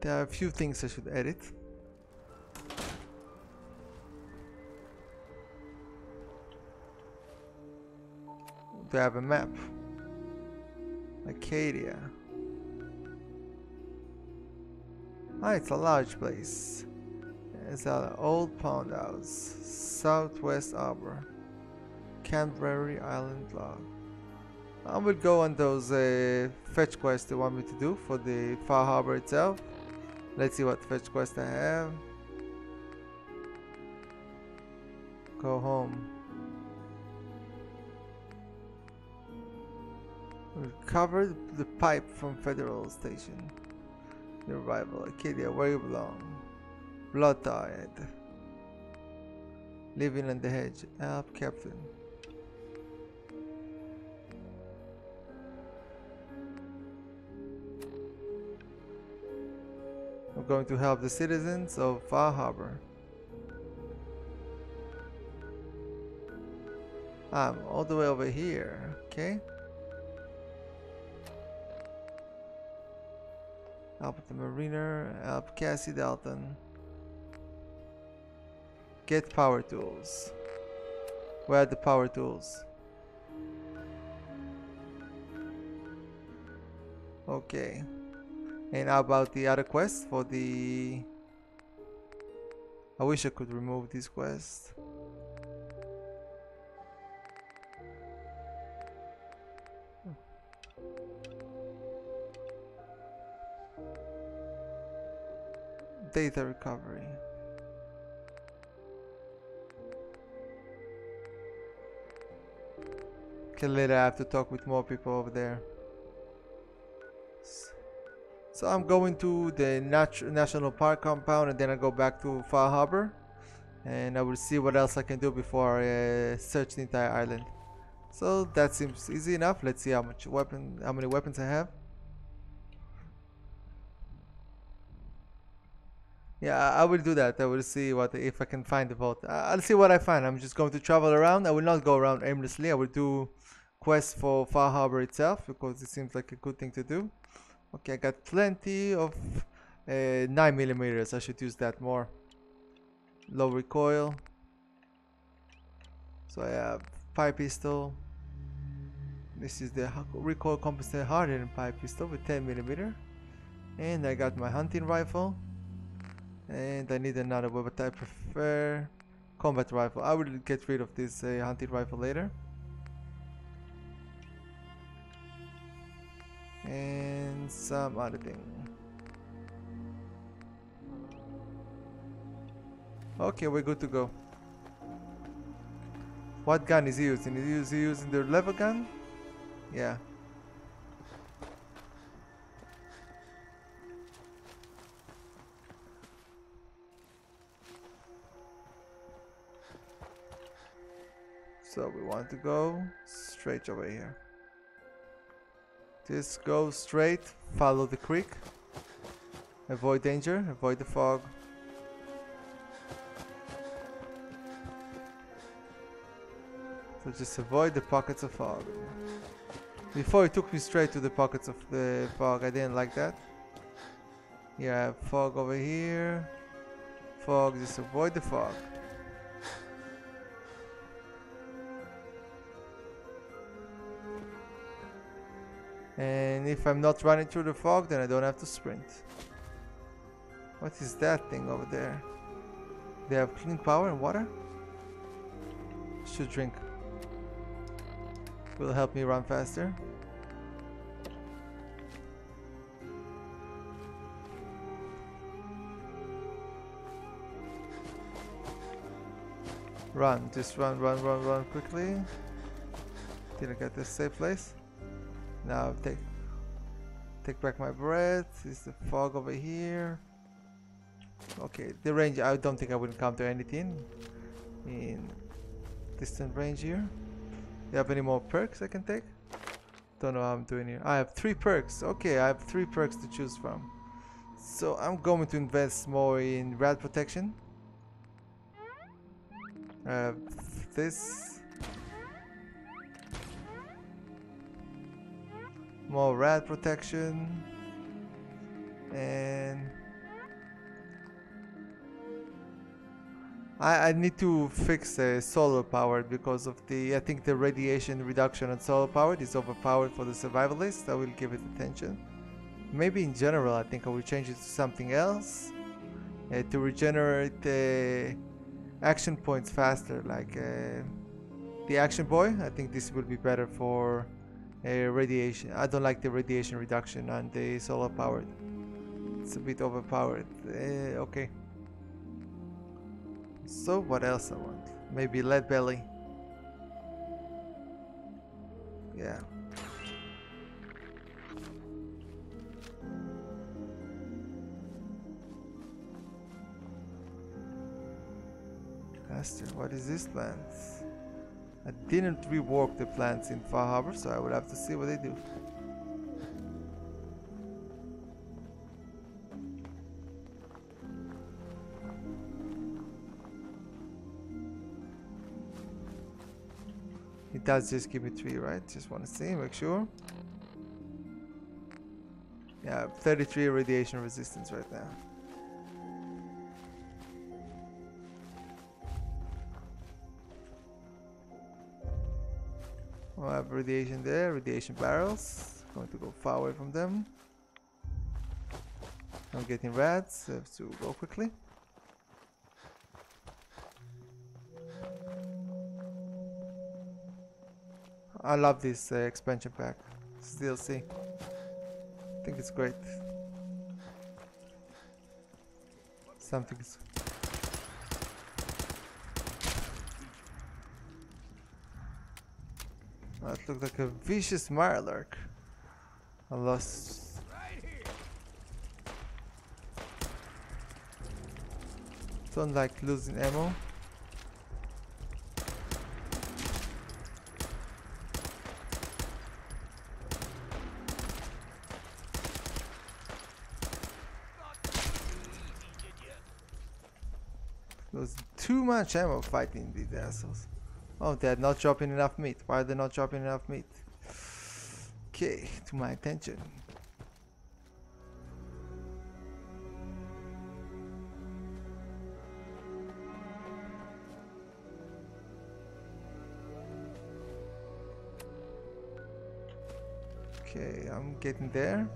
There are a few things I should edit. Do I have a map? Acadia. Ah, it's a large place. It's an old pond house. Southwest Arbor. Canterbury Island log. I will go on those fetch quests they want me to do for the Far Harbor itself. Let's see what fetch quest I have. Go home. Recover the pipe from Federal Station. Your rival, Acadia, where you belong. Blood tired. Living on the hedge. Help, Captain. I'm going to help the citizens of Far Harbor. I'm all the way over here, okay? Help the mariner, help Cassie Dalton. Get power tools. Where are the power tools? Okay. And how about the other quest for the... I wish I could remove this quest. Data recovery. Okay, later I have to talk with more people over there. So I'm going to the National Park compound and then I go back to Far Harbor. And I will see what else I can do before I search the entire island. So that seems easy enough. Let's see how many weapons I have. Yeah, I will do that. I will see if I can find the vault. I'll see what I find. I'm just going to travel around. I will not go around aimlessly. I will do quests for Far Harbor itself because it seems like a good thing to do. Okay, I got plenty of 9mm. I should use that more. Low recoil. So I have pipe pistol. This is the recoil compensated hardened pipe pistol with 10mm. And I got my hunting rifle. And I need another weapon, but I prefer combat rifle. I will get rid of this hunting rifle later. And some other thing. Okay, we're good to go. What gun is he using? Is he using the lever gun? Yeah. So we want to go straight over here. Just go straight, follow the creek. Avoid danger, avoid the fog. So just avoid the pockets of fog. Before it took me straight to the pockets of the fog, I didn't like that. Yeah, fog over here. Fog, just avoid the fog. And if I'm not running through the fog, then I don't have to sprint. What is that thing over there? They have clean power and water? Should drink. Will help me run faster. Run, just run quickly. Till I get this safe place. Now take back my breath. Is the fog over here? Okay, the range. I don't think I will encounter anything in distant range here. Do you have any more perks I can take? Don't know how I'm doing here. I have 3 perks. Okay, I have 3 perks to choose from. So I'm going to invest more in rat protection. I have this. More rat protection. And I need to fix solar powered because of I think the radiation reduction on solar powered is overpowered for the survivalist. I will give it attention. Maybe in general I think I will change it to something else to regenerate action points faster, like the action boy. I think this will be better for radiation. I don't like the radiation reduction on the solar powered. It's a bit overpowered. Okay. So what else I want? Maybe lead belly. Yeah. Master, what is this plant? I didn't rework the plants in Far Harbor, so I will have to see what they do. It does just give me 3, right? Just want to see, make sure. Yeah, 33 radiation resistance right now. I have radiation there, radiation barrels. Going to go far away from them. I'm getting rats, I have to go quickly. I love this expansion pack, this DLC. I think it's great. Something's... That looked like a vicious Mirelurk. I lost. Don't like losing ammo. too much ammo fighting these assholes. Oh, they're not dropping enough meat. Why are they not dropping enough meat? Okay, to my attention. Okay, I'm getting there.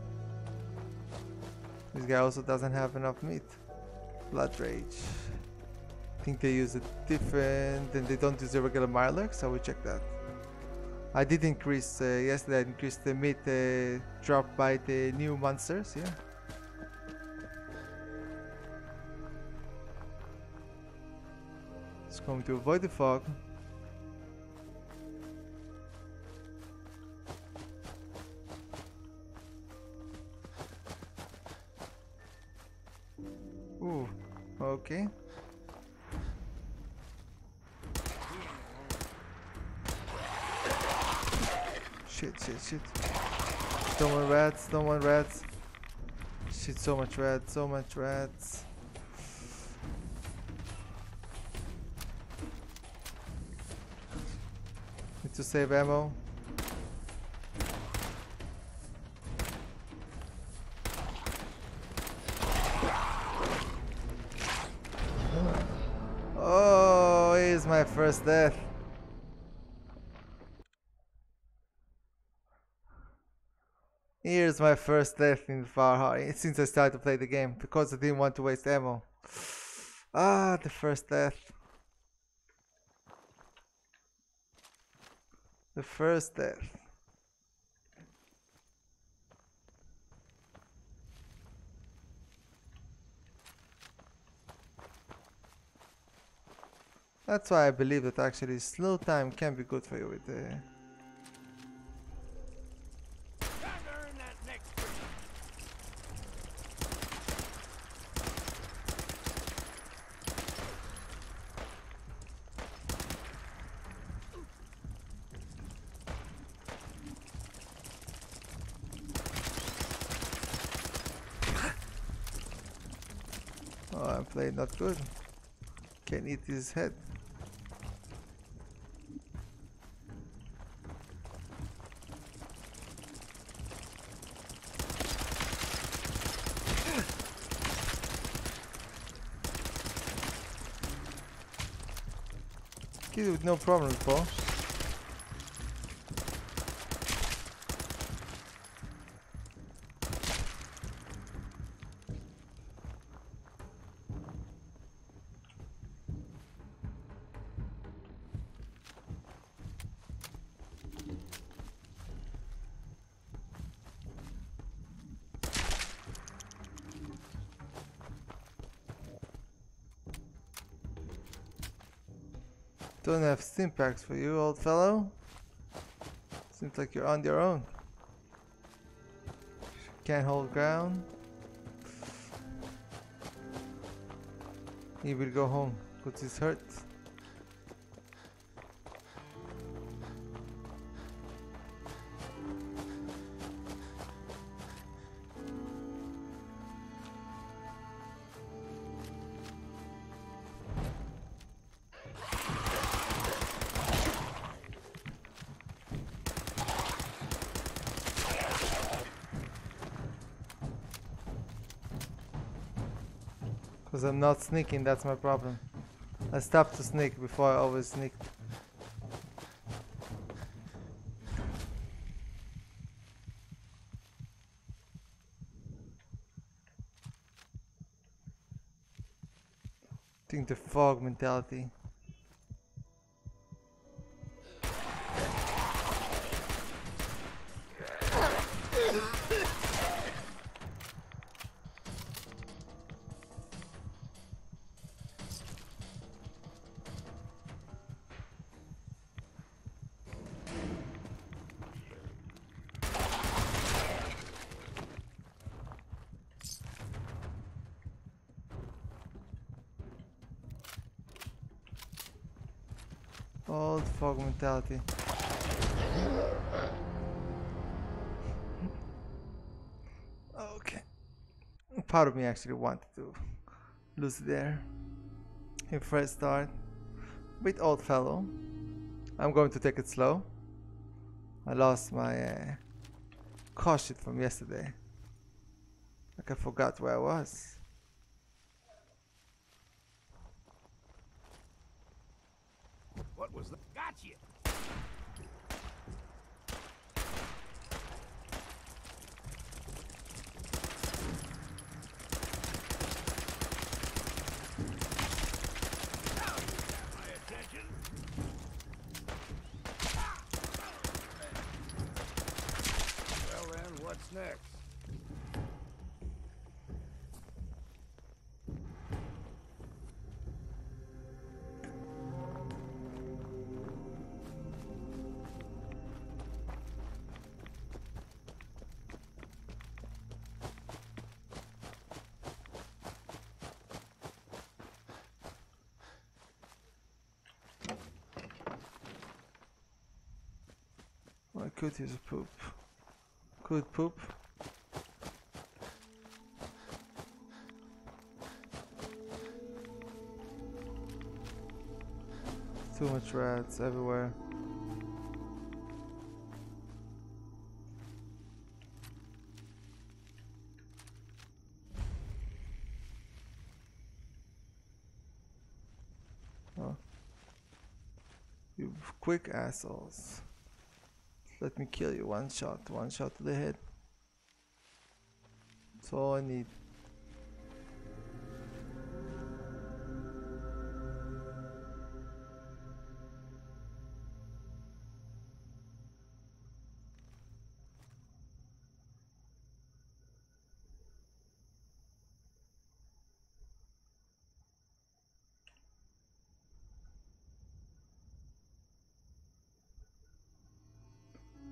This guy also doesn't have enough meat. Blood Rage. I think they use a different, and they don't use the regular Mirelurk, so we check that. I did increase, yesterday I increased the meat drop by the new monsters, yeah. It's going to avoid the fog. Ooh, okay. Shit. Don't want rats. Shit, so much rats. Need to save ammo. Oh, here's my first death. Here's my first death in Far Hard since I started to play the game because I didn't want to waste ammo. Ah, the first death. The first death. That's why I believe that actually slow time can be good for you with the... Oh, I'm playing not good. Can eat his head. Kill it with no problems, bro. Don't have stim packs for you, old fellow. Seems like you're on your own. Can't hold ground. He will go home because he's hurt. Because I'm not sneaking, that's my problem. I stopped to sneak before I always sneaked. I think the fog mentality. Old fog mentality. Okay. Part of me actually wanted to lose there. fresh start. Bit old fellow. I'm going to take it slow. I lost my car sheet from yesterday. Like I forgot where I was. What was that? Gotcha! What's next? I could use a poop. Could poop. Too much rats everywhere. Oh. You quick assholes. Let me kill you. One shot to the head. That's all I need.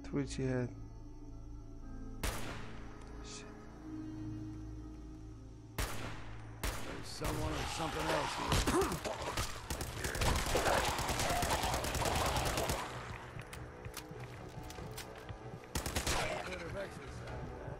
Twitchy head. Shit. There's someone or something else here. Bit of exercise, that.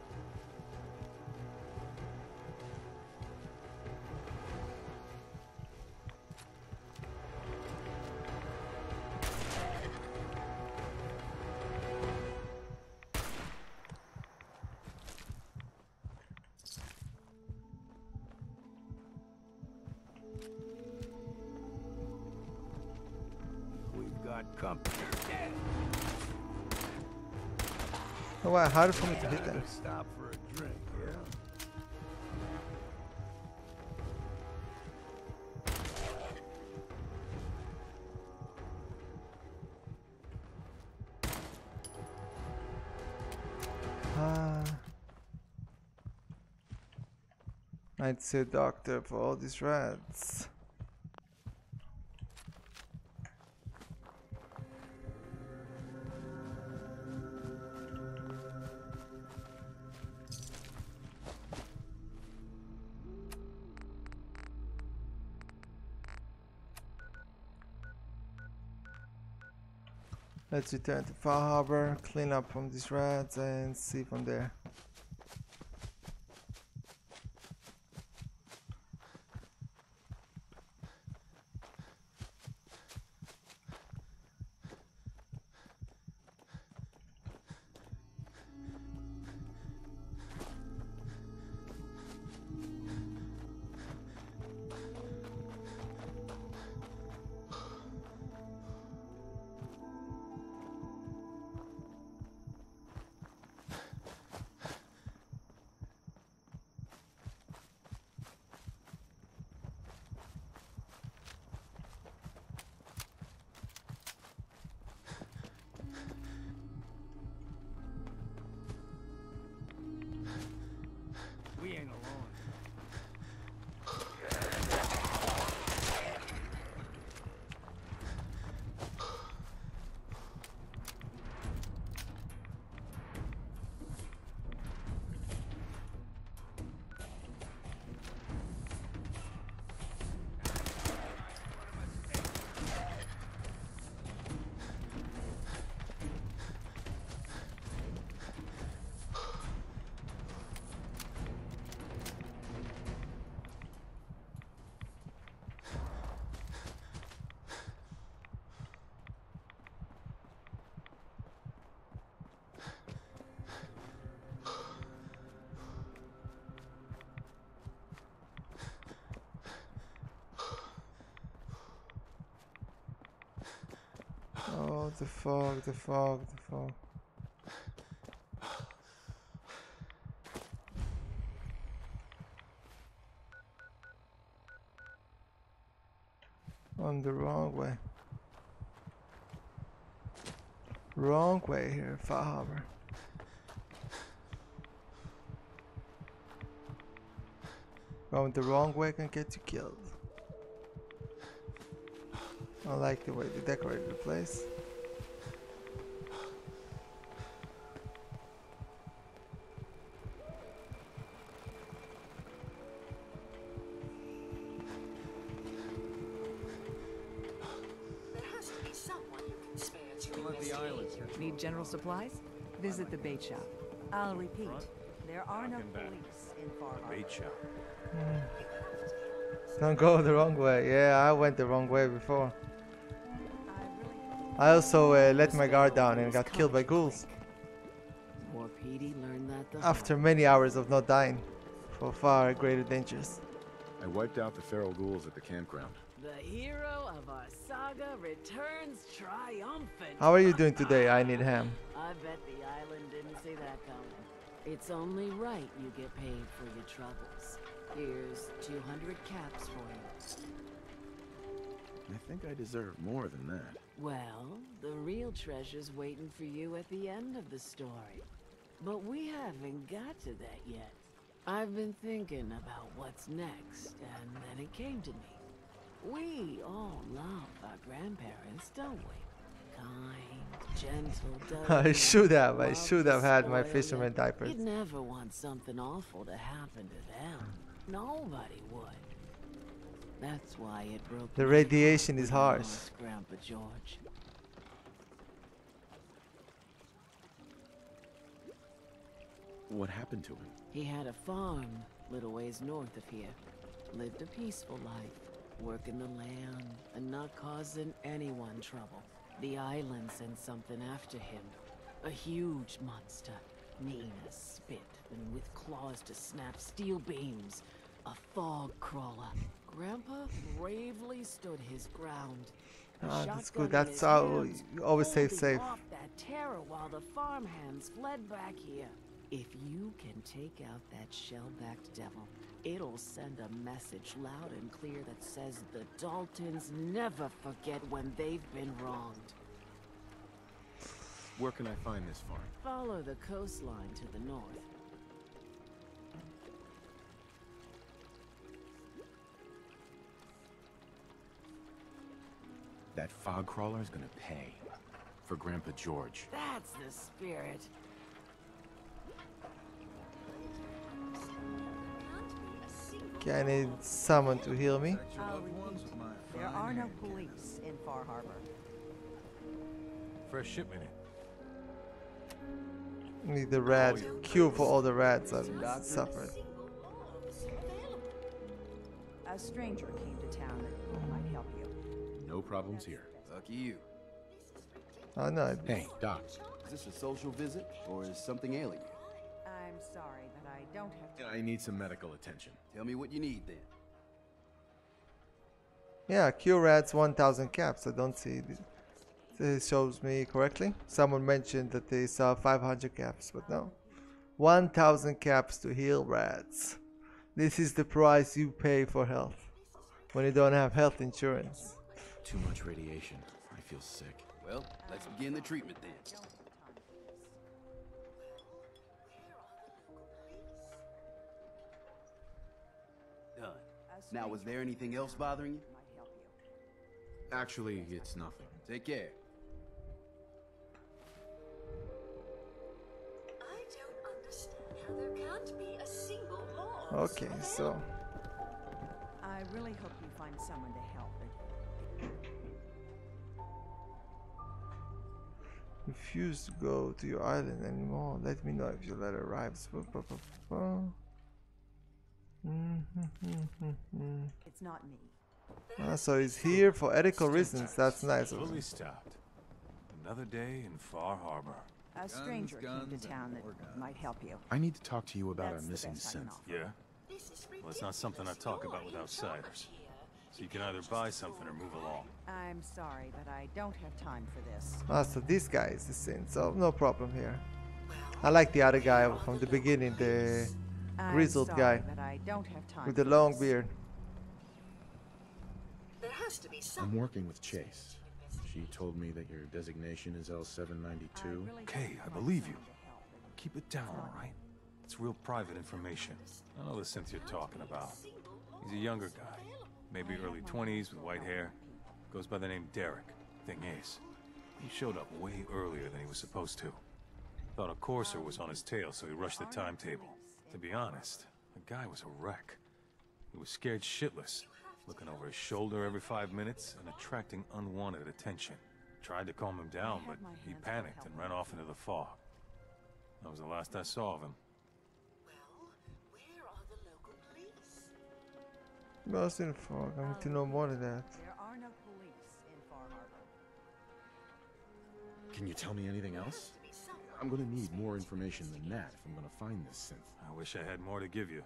Got company. Oh wow, harder for me to hit them. Stop for a drink, yeah? I'd say doctor for all these rats. Let's return to Far Harbor, clean up from these rats, and see from there. Oh, the fog, the fog, the fog. On the wrong way. Wrong way here, Far Harbor. Going the wrong way can get you killed. I like the way they decorated the place. There has to be someone you can spare to Let the island. Need general supplies? Visit the bait shop. I'll repeat. There are no police in Far Harbor. Bait shop. Don't go the wrong way. Yeah, I went the wrong way before. I also let my guard down and got killed by ghouls. Poor Petey learned that the After many hours of not dying for far greater dangers. I wiped out the feral ghouls at the campground. The hero of our saga returns triumphant. How are you doing today? I need ham. I bet the island didn't see that coming. It's only right you get paid for your troubles. Here's 200 caps for you. I think I deserve more than that. Well, the real treasure's waiting for you at the end of the story. But we haven't got to that yet. I've been thinking about what's next, and then it came to me. We all love our grandparents, don't we? Kind, gentle, I should have had my fisherman diapers. You'd never want something awful to happen to them. Nobody would. That's why it broke. The radiation is harsh. Grandpa George. What happened to him? He had a farm, little ways north of here. Lived a peaceful life, working the land and not causing anyone trouble. The island sent something after him. A huge monster, mean as spit, and with claws to snap steel beams. A fog crawler. Grandpa bravely stood his ground. Ah, that's good. That's how you always stay safe. Off that terror while the farmhands fled back here. If you can take out that shell-backed devil, it'll send a message loud and clear that says the Daltons never forget when they've been wronged. Where can I find this farm? Follow the coastline to the north. That fog crawler is gonna pay for Grandpa George. That's the spirit. Okay, I need someone to heal me. I'll repeat. There are no police in Far Harbor. Fresh shipment in. Need the rat cure for all the rats I've suffered. A stranger came to town that might help you. No problems here. Lucky you. Oh no. Hey, Doc. Is this a social visit, or is something ailing you? I'm sorry, but I don't have to. I need some medical attention. Tell me what you need, then. Yeah, cure rats 1,000 caps. I don't see this shows me correctly. Someone mentioned that they saw 500 caps, but no. 1,000 caps to heal rats. This is the price you pay for health when you don't have health insurance. Too much radiation. I feel sick. Well, let's begin the treatment then. Done. Now, was there anything else bothering you? Actually, it's nothing. Take care. I don't understand how there can't be a single law. Okay, so I really hope you find someone to help. refuse to go to your island anymore. Let me know if your letter arrives. It's not me. Ah, so he's here for ethical reasons. That's nice of Fully him. stopped. Another day in Far Harbor. A stranger came to town that might help you. I need to talk to you about That's our the missing best I can synth. offer. Yeah? Well, it's not something I talk about with outsiders. So you can either buy something or move along. I'm sorry, but I don't have time for this. Ah, so this guy is the sin, so no problem here. I like the other guy from the beginning, the grizzled guy but I don't have time with the for long this. beard. There has to be some. I'm working with Chase. She told me that your designation is L792. Okay, I believe you. Keep it down, all right? It's real private information. I know the synth you're talking about. He's a younger guy, maybe early 20s with white hair. Goes by the name Derek. Thing is, he showed up way earlier than he was supposed to. Thought a courser was on his tail, so he rushed the timetable. To be honest, the guy was a wreck. He was scared shitless, looking over his shoulder every 5 minutes and attracting unwanted attention. Tried to calm him down, but he panicked and ran off into the fog. That was the last I saw of him. Where are the local police? Lost in the fog. I need to know more than that. There are no police in Far Harbor. Can you tell me anything else? I'm gonna need more information than that if I'm gonna find this synth. I wish I had more to give you.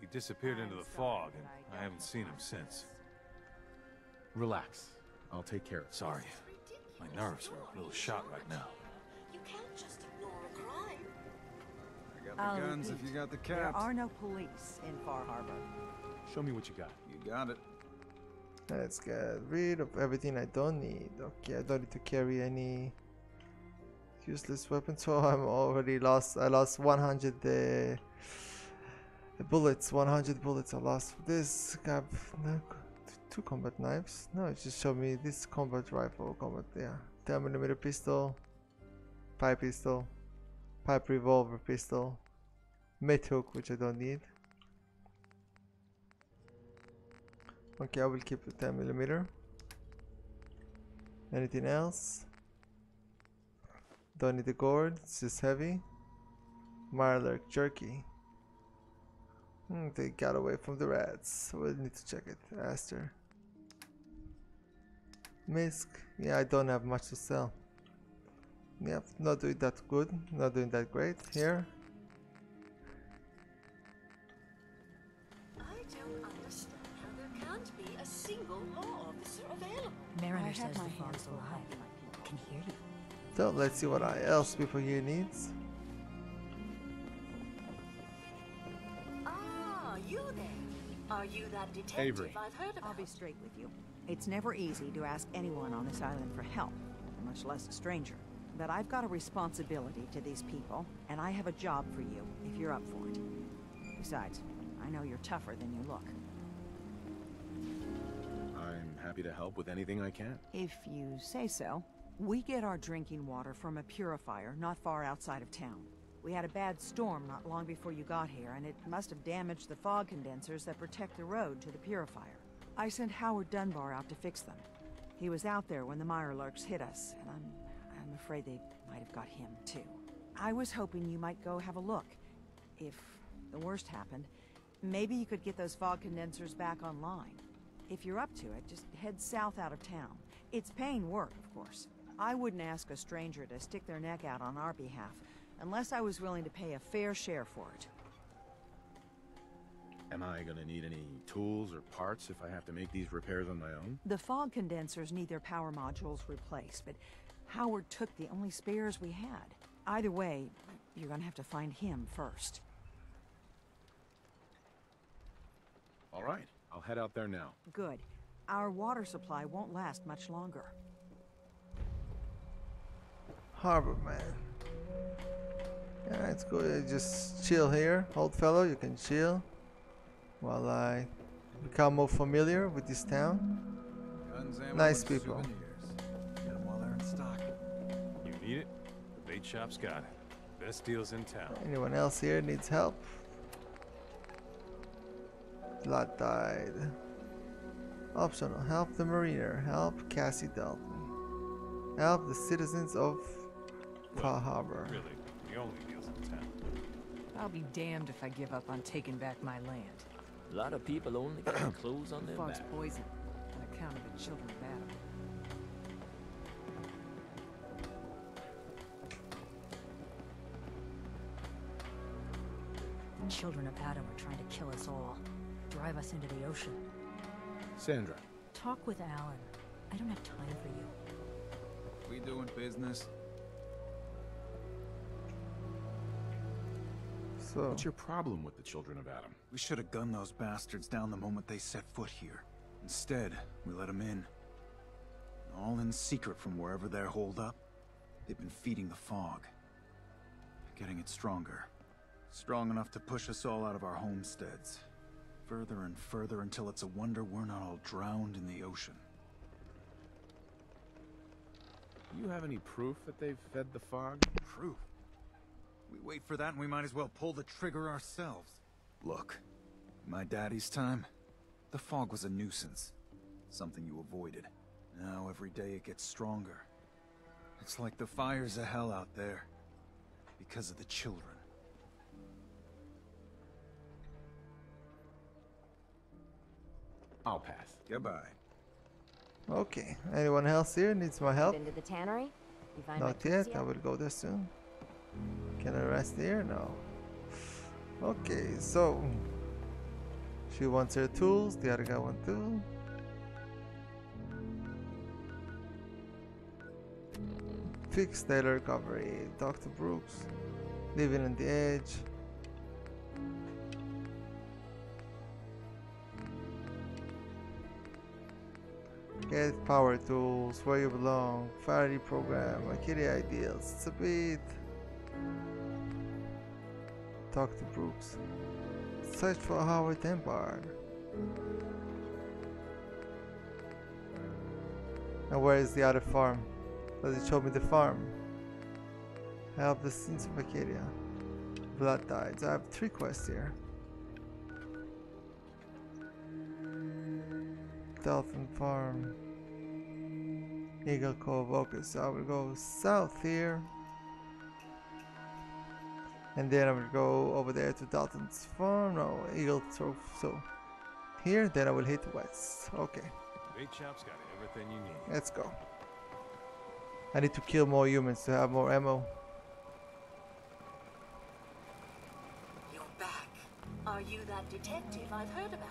He disappeared into the fog, and I haven't seen him since. Relax. I'll take care of it. Sorry. My nerves are a little shot right now. You can't just ignore a crime. I got the guns if you got the caps. There are no police in Far Harbor. Show me what you got. You got it. Let's get rid of everything I don't need. Okay, I don't need to carry any useless weapons. So I'm already lost. I lost 100 bullets. 100 bullets I lost. This got no, 2 combat knives. No, it just showed me this combat rifle. Combat, yeah. 10mm pistol, pipe pistol, pipe revolver pistol, mid hook, which I don't need. Okay, I will keep the 10mm. Anything else? Don't need the gourd, it's just heavy. Mirelurk jerky. They got away from the rats. We'll need to check it. Aster. Misk. Yeah, I don't have much to sell. Yeah, not doing that good. Not doing that great. Here. I don't understand how there can't be a single law officer available. Mariner says the fog's so high. Can hear you. So let's see what else people here needs. Ah, you there. Are you that detective Avery. I've heard about? I'll be straight with you. It's never easy to ask anyone on this island for help, much less a stranger. But I've got a responsibility to these people, and I have a job for you, if you're up for it. Besides, I know you're tougher than you look. I'm happy to help with anything I can. If you say so. We get our drinking water from a purifier not far outside of town. We had a bad storm not long before you got here, and it must have damaged the fog condensers that protect the road to the purifier. I sent Howard Dunbar out to fix them. He was out there when the Mirelurks hit us, and I'm afraid they might have got him, too. I was hoping you might go have a look. If the worst happened, maybe you could get those fog condensers back online. If you're up to it, just head south out of town. It's paying work, of course. I wouldn't ask a stranger to stick their neck out on our behalf, unless I was willing to pay a fair share for it. Am I gonna need any tools or parts if I have to make these repairs on my own? The fog condensers need their power modules replaced, but Howard took the only spares we had. Either way, you're gonna have to find him first. All right, I'll head out there now. Good. Our water supply won't last much longer. Harbor man. Yeah, it's good. Just chill here, old fellow. You can chill while I become more familiar with this town. Guns, ammo, Nice and people. souvenirs. Get 'em while they're in stock. You need it? The bait shop's got it. Best deals in town. Anyone else here needs help? Blood died. Optional. Help the mariner. Help Cassie Dalton. Help the citizens of Far Harbor. Really, the only deals in town. I'll be damned if I give up on taking back my land. A lot of people only got clothes on The their fog's back. poison on account of the children of Adam. The children of Adam are trying to kill us all, drive us into the ocean. Sandra. Talk with Alan. I don't have time for you. We doing business? So, What's your problem with the children of Adam? We should have gunned those bastards down the moment they set foot here. Instead, we let them in. All in secret from wherever they're holed up. They've been feeding the fog. Getting it stronger. Strong enough to push us all out of our homesteads. Further and further until it's a wonder we're not all drowned in the ocean. Do you have any proof that they've fed the fog? Proof? We wait for that and we might as well pull the trigger ourselves. Look, in my daddy's time, the fog was a nuisance. Something you avoided. Now every day it gets stronger. It's like the fires of hell out there. Because of the children. I'll pass. Goodbye. okay. Anyone else here needs my help? Been to the tannery? You find my Not tools yet. I will go there soon. Can I rest here? No. Okay, so she wants her tools. The other guy wants too. Fix data recovery. Dr. Brooks. Living on the edge. Get power tools. Where you belong. Faraday program. Kitty ideals. It's a bit. Talk to Brooks. Search for Howard Templar. And where is the other farm? Does it show me the farm? Help the scenes of Acadia. Blood tides. I have 3 quests here. Dalton Farm. Eagle Cove. Okay, so I will go south here. And then I will go over there to Dalton's Farm. No, Eagle Cove. So here, then I will hit west. Okay. Bait shop's got everything you need. Let's go. I need to kill more humans to have more ammo. You're back. Are you that detective I've heard about?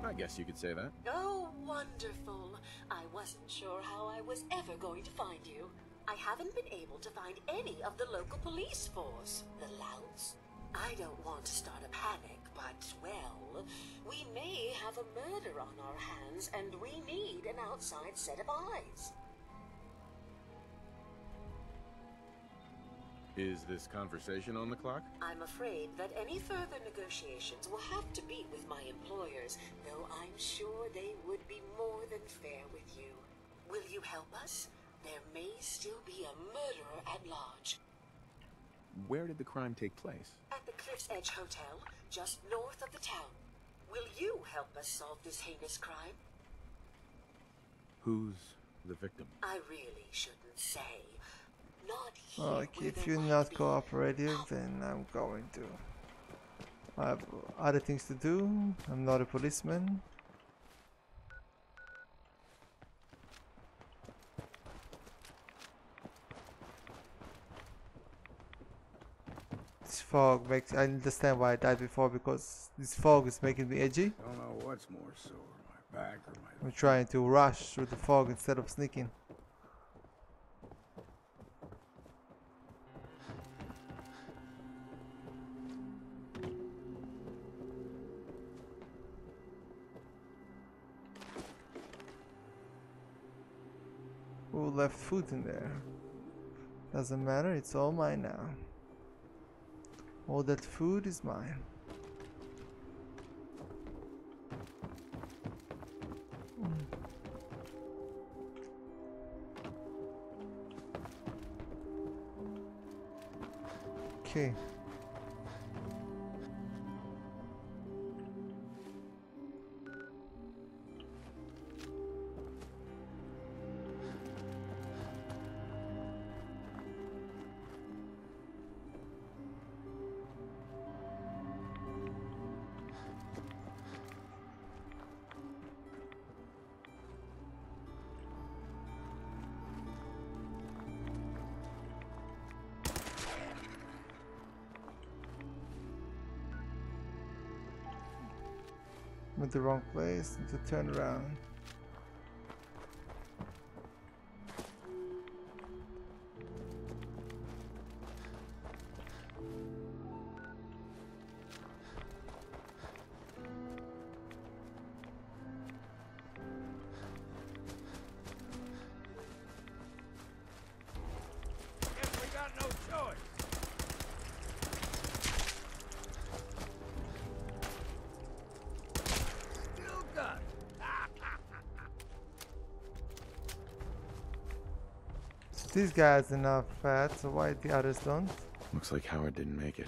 I guess you could say that. Oh, wonderful. I wasn't sure how I was ever going to find you. I haven't been able to find any of the local police force. The louts? I don't want to start a panic, but, well, we may have a murder on our hands, and we need an outside set of eyes. Is this conversation on the clock? I'm afraid that any further negotiations will have to be with my employers, though I'm sure they would be more than fair with you. Will you help us? There may still be a murderer at large. Where did the crime take place? At the Cliff's Edge Hotel, just north of the town. Will you help us solve this heinous crime? Who's the victim? I really shouldn't say. Not here. Okay, if you're not cooperative, then I'm going to. I have other things to do. I'm not a policeman. This fog makes. I understand why I died before, because this fog is making me edgy. Don't know what's more sore, my back or my... I'm trying to rush through the fog instead of sneaking. Who left food in there? Doesn't matter, it's all mine now. All that food is mine. Okay. I'm in the wrong place. Need to turn around. Guess we got no choice. Still got it. These guys enough fat, so why the others don't? Looks like Howard didn't make it.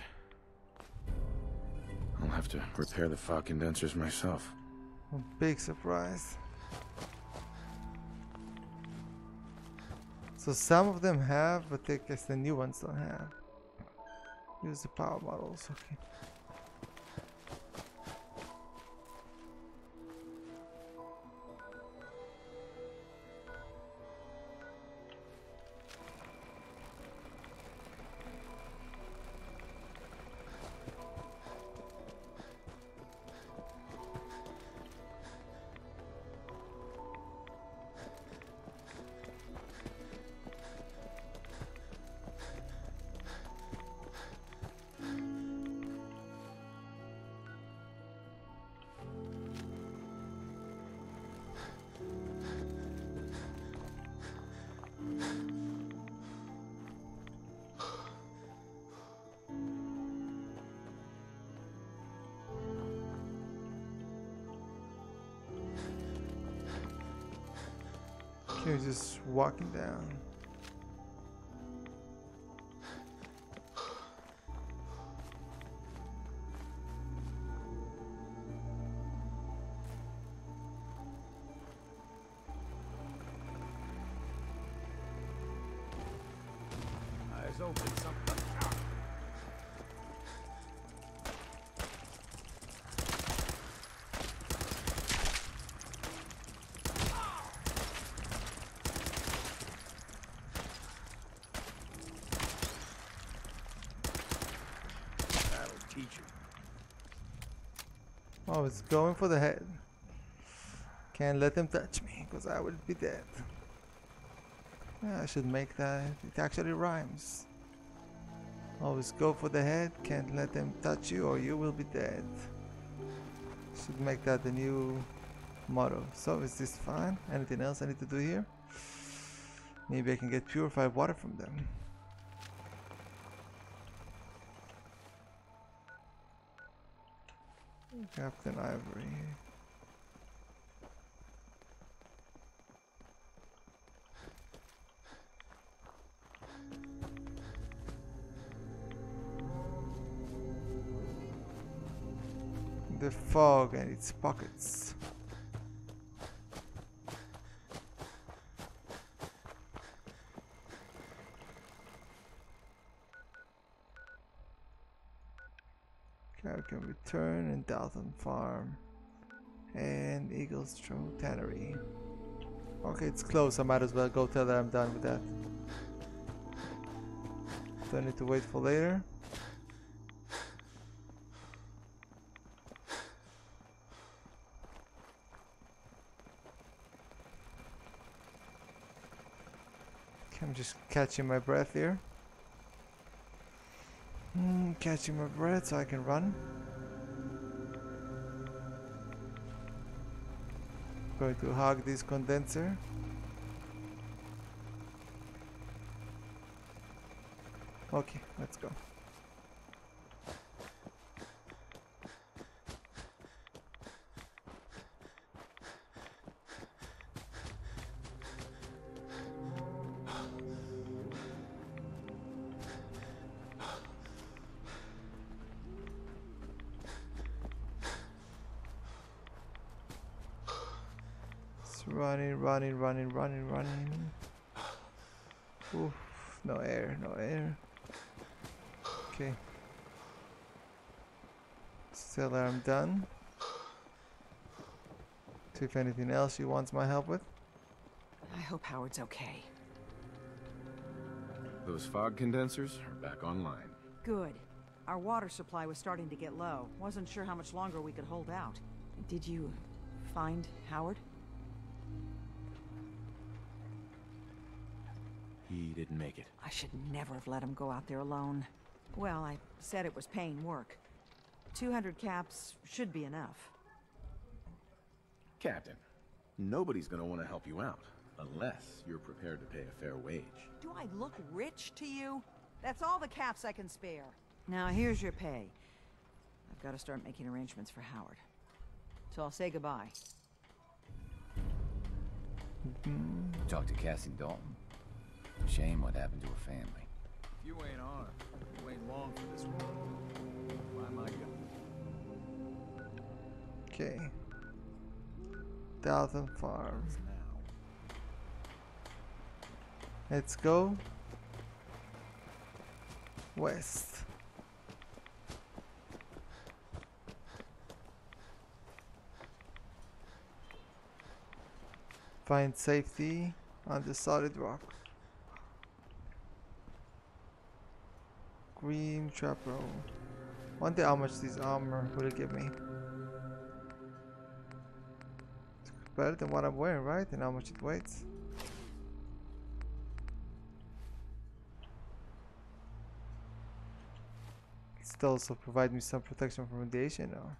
I'll have to repair the fog condensers myself. A big surprise. So some of them have, but I guess the new ones don't have. Use the power models, okay. Okay, just walking down. Eyes open, something. Teacher. Oh, it's going for the head. Can't let them touch me, because I will be dead. Yeah, I should make that. It actually rhymes. Always go for the head. Can't let them touch you, or you will be dead. Should make that the new motto. So, is this fine? Anything else I need to do here? Maybe I can get purified water from them. Captain Ivory. The fog and its pockets. Can return in Dalton Farm and Eagles True Tannery. Okay, it's closed. I might as well go tell that I'm done with that. Don't need to wait for later. Okay, I'm just catching my breath here. Catching my breath so I can run. Going to hug this condenser. Okay, let's go. Running. Oof, no air. Okay. Still I'm done. See if anything else she wants my help with. I hope Howard's okay. Those fog condensers are back online. Good. Our water supply was starting to get low. Wasn't sure how much longer we could hold out. Did you find Howard? He didn't make it. I should never have let him go out there alone. Well, I said it was paying work. 200 caps should be enough. Captain, nobody's gonna want to help you out unless you're prepared to pay a fair wage. Do I look rich to you? That's all the caps I can spare. Now here's your pay. I've got to start making arrangements for Howard. So I'll say goodbye. Talk to Cassie Dalton. Shame what happened to her family. If you ain't armed, you ain't long for this world. Why am I going? Okay. Dalton Farm. Let's go west. Find safety on the solid rock. Green trapper. Wonder how much this armor will give me. It's better than what I'm wearing, right? And how much it weighs. It also provide me some protection from radiation now.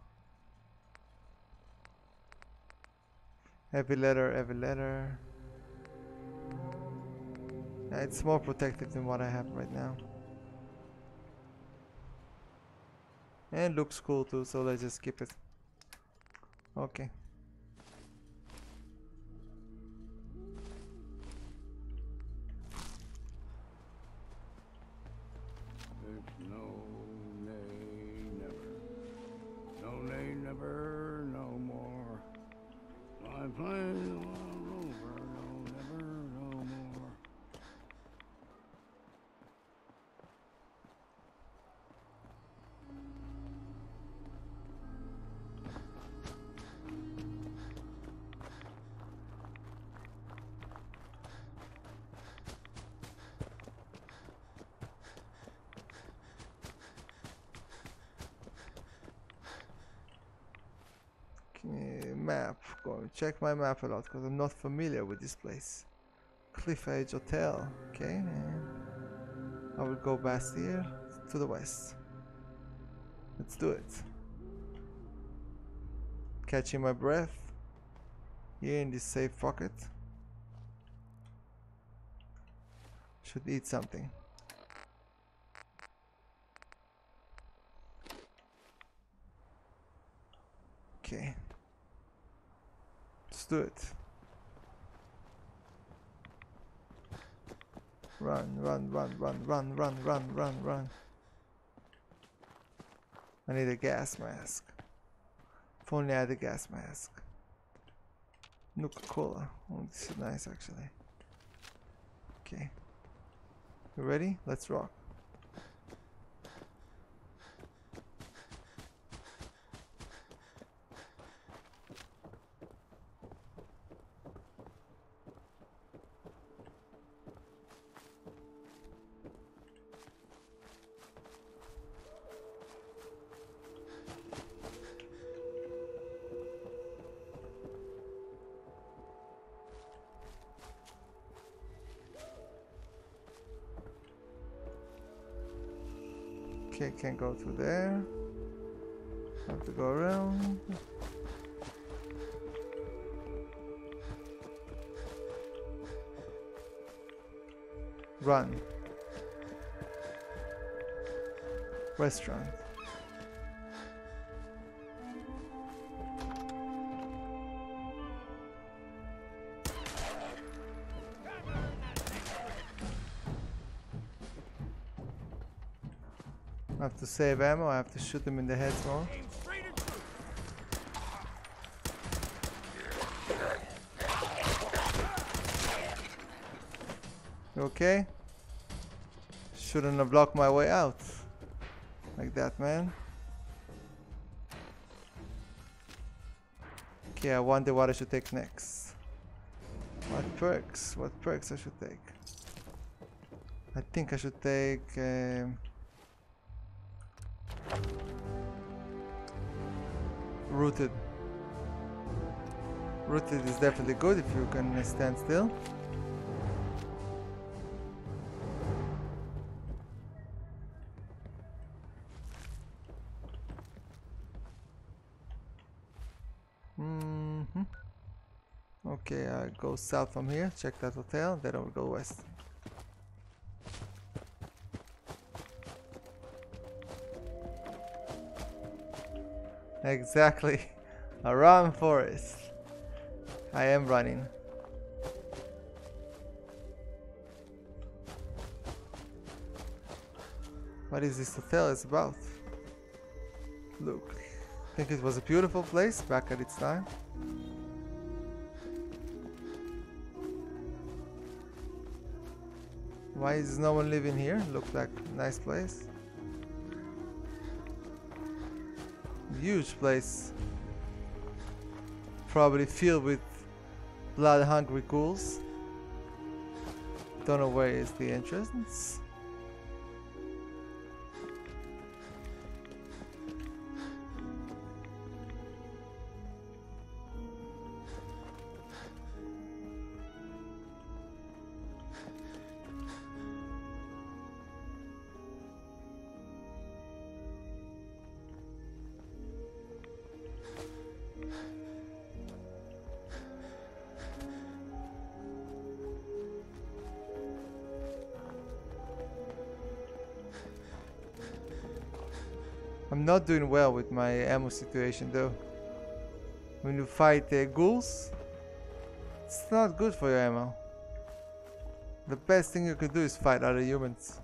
Heavy leather. Yeah, it's more protective than what I have right now. And looks cool too, so let's just skip it. Okay. It's no nay never. No nay never, no more. My plans all over, no never, no more. Map. Go and check my map a lot because I'm not familiar with this place. Cliff Edge Hotel. Okay, and I will go Bastille to the west. Let's do it. Catching my breath here in this safe pocket. Should eat something. Okay. Let's do it. Run. I need a gas mask. If only I had a gas mask. Nuka-Cola. Oh, this is nice actually. Okay. You ready? Let's rock. Okay, can't go through there. Have to go around. Run. Restaurant. I have to save ammo, I have to shoot them in the head more. You okay? Shouldn't have blocked my way out. Like that, man. Okay, I wonder what I should take next. What perks I should take? I think I should take rooted Rooted is definitely good if you can stand still. Okay, I go south from here, check that hotel, then I'll go west. Exactly. Around forest. I am running. What is this hotel is about? Look. I think it was a beautiful place back at its time. Why is no one living here? Look like a nice place. Huge place. Probably filled with blood-hungry ghouls. Don't know where is the entrance. I'm not doing well with my ammo situation though. When you fight ghouls, it's not good for your ammo. The best thing you can do is fight other humans.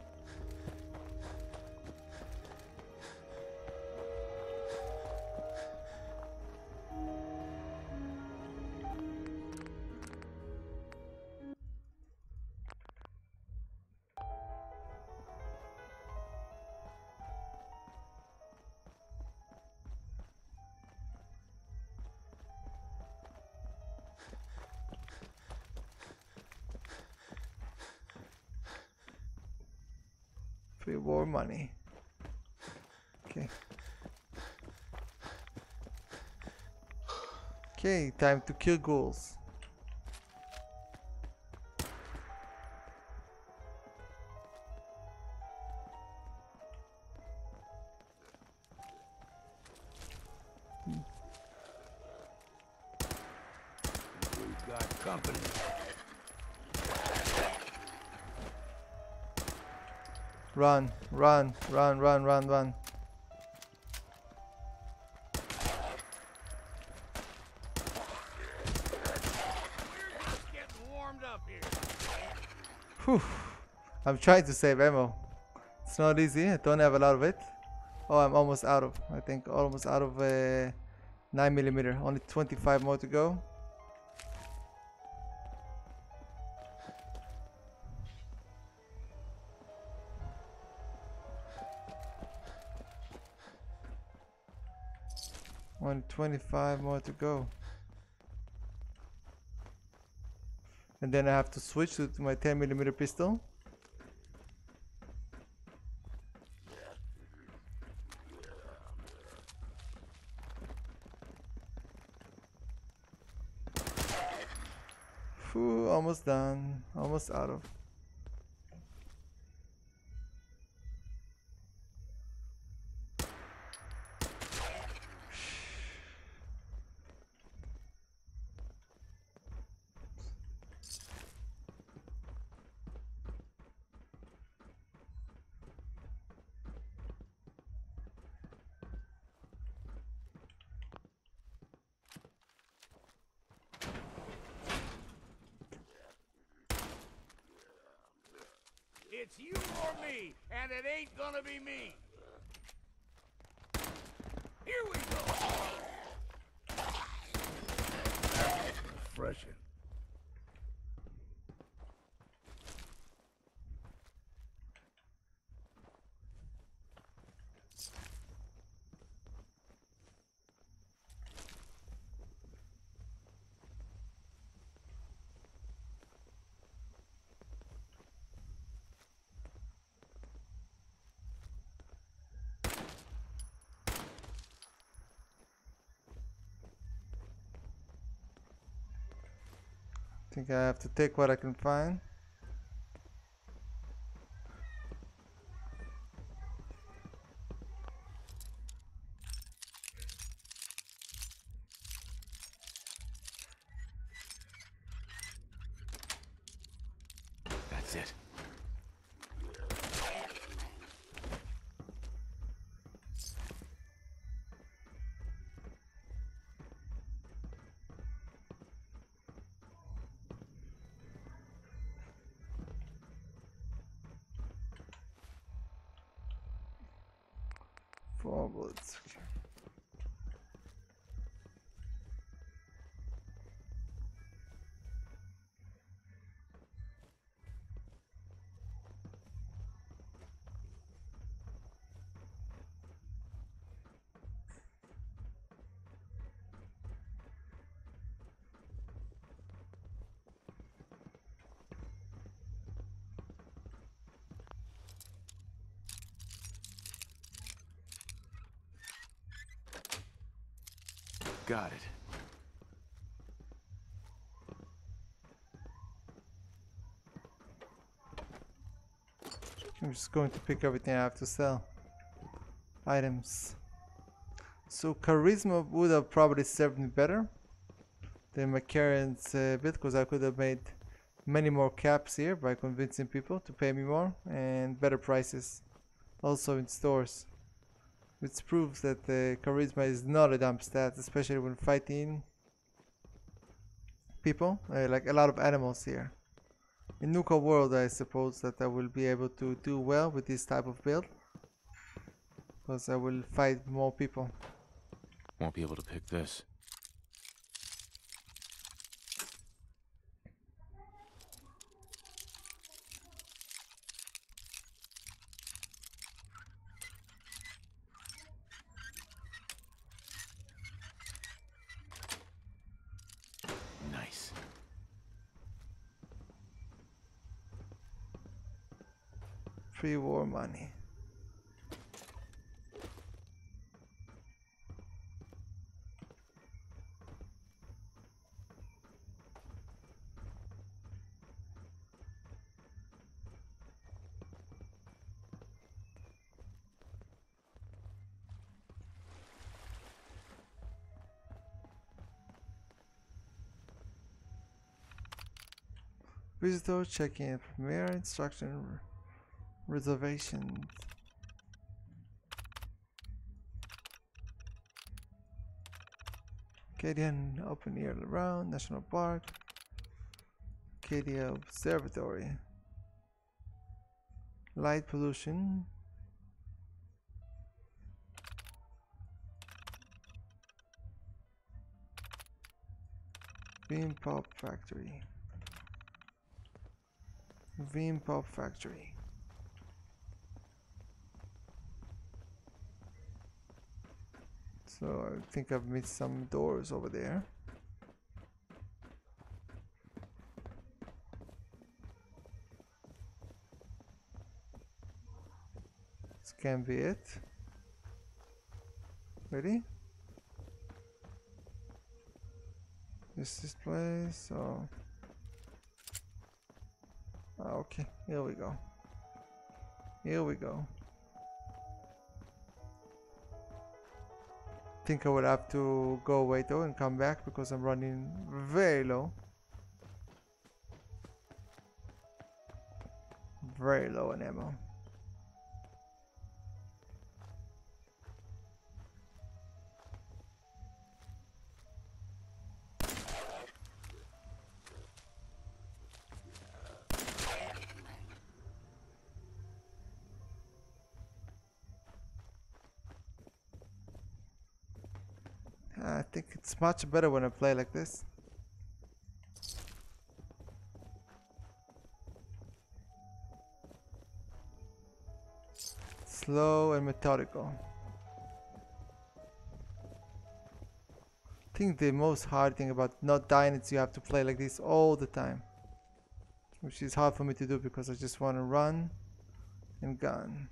Free war money. Okay. Okay, time to kill ghouls. We've got company. Run, run, run, run, run, run. Whew. I'm trying to save ammo. It's not easy. I don't have a lot of it. Oh, I'm almost out of. I think almost out of 9mm. Only 25 more to go. Only 25 more to go. And then I have to switch to my 10mm pistol. Whew, almost done. Almost out of. It's you or me, and it ain't gonna be me. Here we go. Refreshing. think I have to take what I can find. That's it. Four bullets. Okay. Got it. I'm just going to pick everything I have to sell. Items. So charisma would have probably served me better than my current bit, because I could have made many more caps here by convincing people to pay me more and better prices also in stores, which proves that charisma is not a dumb stat, especially when fighting people, like a lot of animals here. In Nuka World, I suppose that I will be able to do well with this type of build, because I will fight more people. Won't be able to pick this. Nice. Pre-war money. Visitor check-in, premier instruction, reservations. Acadian open year round, National Park, Acadia Observatory, light pollution, Beam Pop Factory, Beam Pop Factory. So I think I've missed some doors over there. This can be it. Ready? This place. Oh. Okay, here we go. Here we go. Think I would have to go away though and come back because I'm running very low. Very low on ammo. I think it's much better when I play like this. Slow and methodical. I think the most hard thing about not dying is you have to play like this all the time, which is hard for me to do because I just want to run and gun.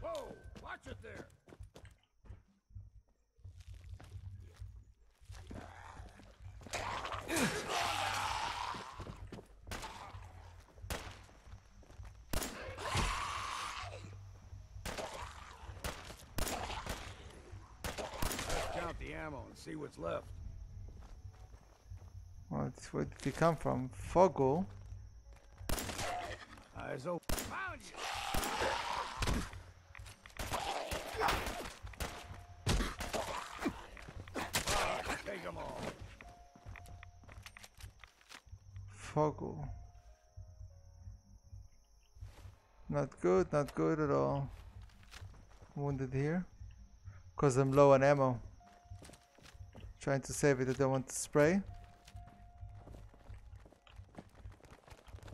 Whoa! Watch it there! Let's count the ammo and see what's left. Where did he come from? Foggle? Eyes open. Found you! Take them all. Foggle. Not good, not good at all. Wounded here. Cause I'm low on ammo. Trying to save it, I don't want to spray.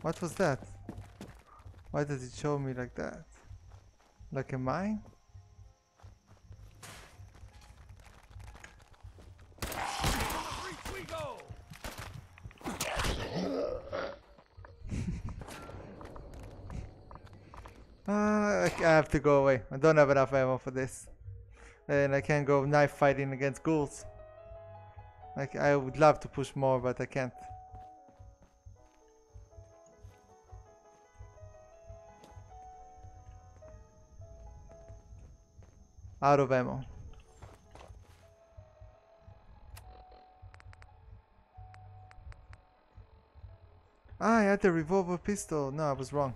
What was that? Why did it show me like that? Like a mine? We go! I have to go away. I don't have enough ammo for this. And I can't go knife fighting against ghouls. Like, I would love to push more, but I can't. Out of ammo. Ah, I had the revolver pistol. No, I was wrong.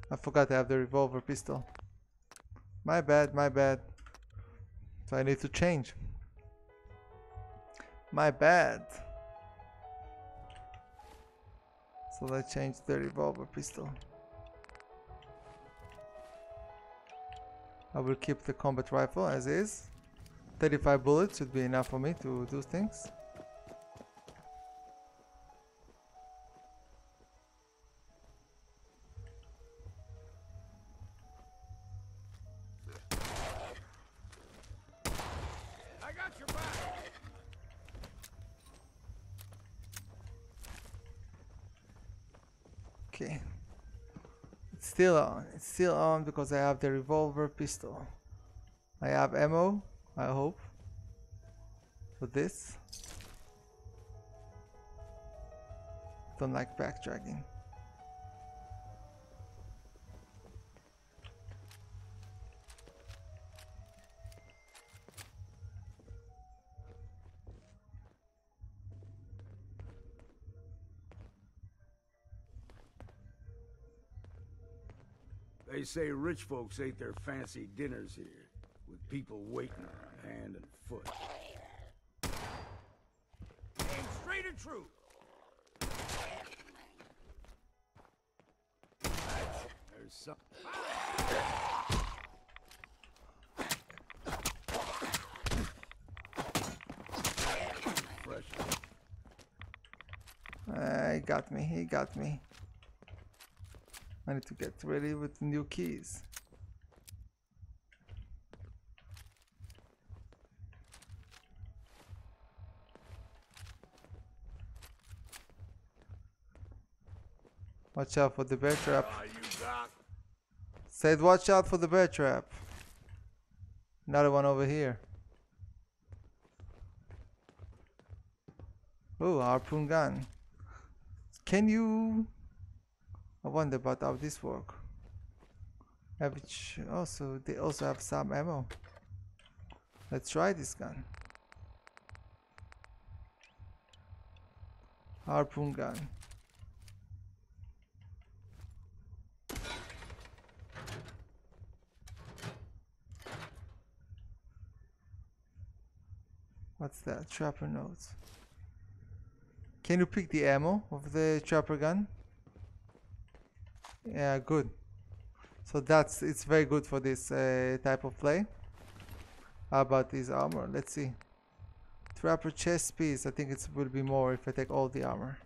I forgot I have the revolver pistol. My bad, my bad. So I need to change. My bad. So let's change the revolver pistol. I will keep the combat rifle as is. 35 bullets should be enough for me to do things. I got your back. Okay. It's still on. It's still on because I have the revolver pistol. I have ammo, I hope, for this. Don't like backtracking. They say rich folks ate their fancy dinners here, with people waiting on hand and foot. Aim straight and true. There's some. Fresh. He got me, he got me. I need to get ready with new keys. Watch out for the bear trap. Said watch out for the bear trap. Another one over here. Oh, harpoon gun. Can you... I wonder about how this work. Also, they also have some ammo. Let's try this gun. Harpoon gun. What's that? Trapper notes. Can you pick the ammo of the trapper gun? Yeah, good. So it's very good for this type of play. How about this armor? Let's see. Trapper chest piece. I think it will be more if I take all the armor.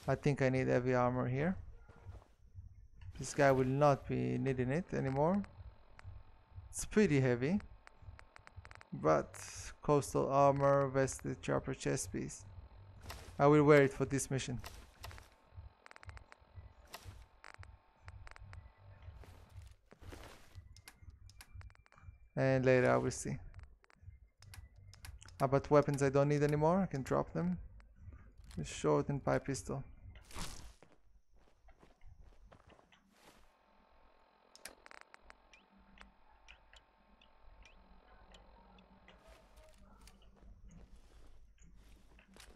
I think I need heavy armor here. This guy will not be needing it anymore. It's pretty heavy. But coastal armor, vested trapper chest piece. I will wear it for this mission. And later I will see. How about weapons I don't need anymore? I can drop them. The short and pipe pistol.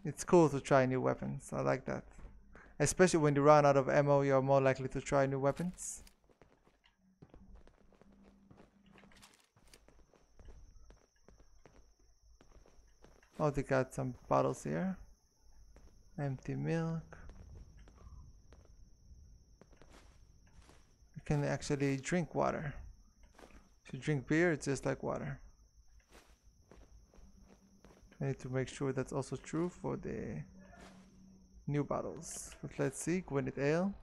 It's cool to try new weapons. I like that. Especially when you run out of ammo, you're more likely to try new weapons. Oh, they got some bottles here. Empty milk. You can actually drink water. If you drink beer, it's just like water. I need to make sure that's also true for the new bottles. But let's see, Gwinnett Ale.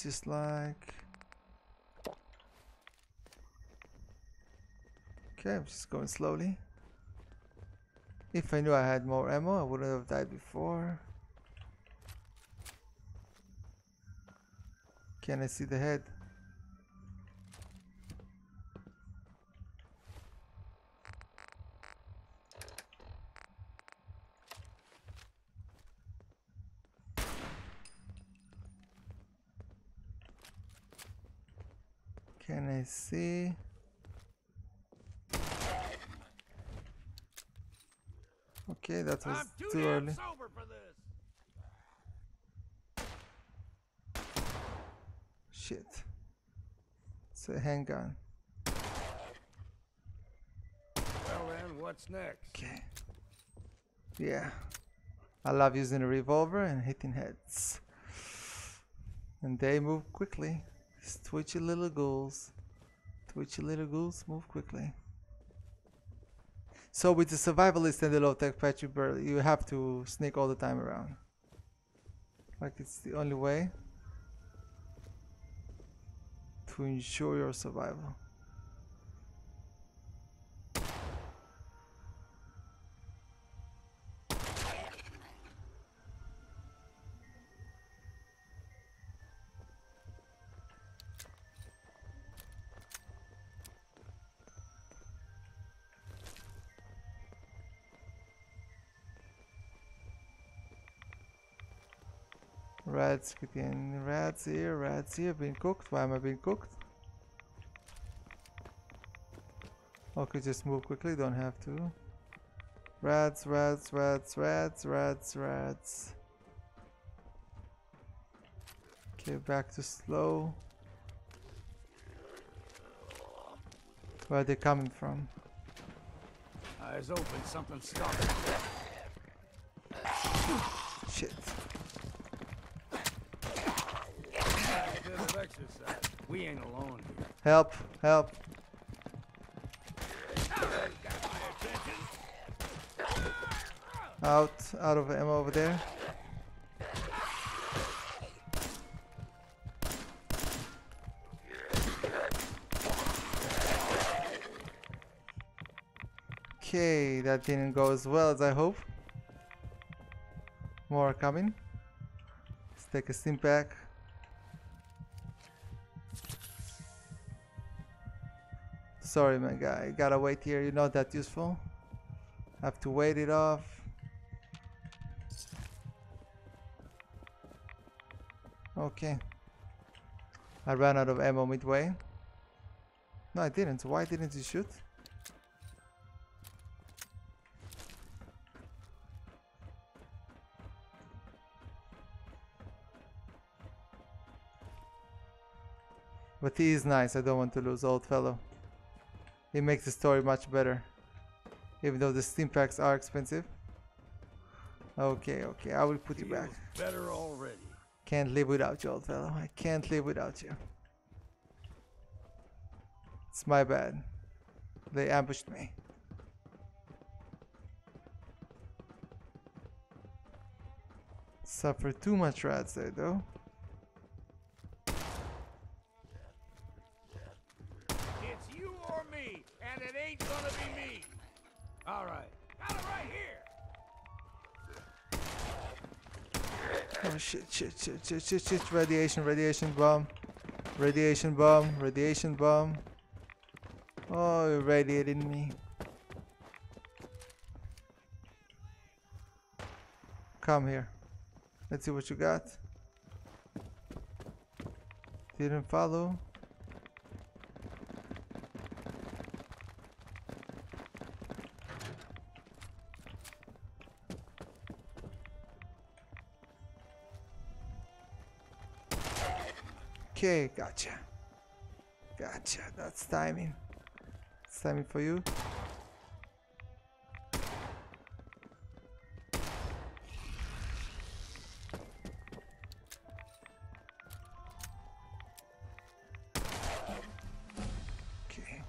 Just like... Okay, I'm just going slowly. If I knew I had more ammo, I wouldn't have died before. Can I see the head? Can I see? Okay, that was too early. Shit. It's a handgun. Well then, what's next? Okay. Yeah. I love using a revolver and hitting heads. And they move quickly. These twitchy little ghouls. Twitchy little ghouls move quickly. So with the survivalist and the low-tech patch, you have to sneak all the time around. Like it's the only way to ensure your survival. Rats getting rats here, being cooked. Why am I being cooked? Okay, just move quickly, don't have to. Rats, rats, rats, rats, rats, rats. Okay, back to slow. Where are they coming from? Eyes open, something stuck. Shit. Bit of exercise. We ain't alone here. Help, help. Out of ammo over there. Okay, that didn't go as well as I hope. More are coming. Let's take a stim pack. Sorry, my guy. Gotta wait here. You're not that useful. Have to wait it off. Okay. I ran out of ammo midway. No, I didn't. Why didn't you shoot? But he is nice. I don't want to lose old fellow. It makes the story much better. Even though the stim packs are expensive. Okay, okay. I will put you back. Better already. Can't live without you, old fellow. I can't live without you. It's my bad. They ambushed me. Suffered too much rats there, though. It's you or me, and it ain't gonna be me. All right, got it right here. Oh shit, shit, shit, shit, shit, shit. Radiation, radiation bomb. Radiation bomb, radiation bomb. Oh, you're radiating me. Come here. Let's see what you got. Didn't follow. Okay, gotcha. Gotcha. That's timing. It's timing for you. Okay.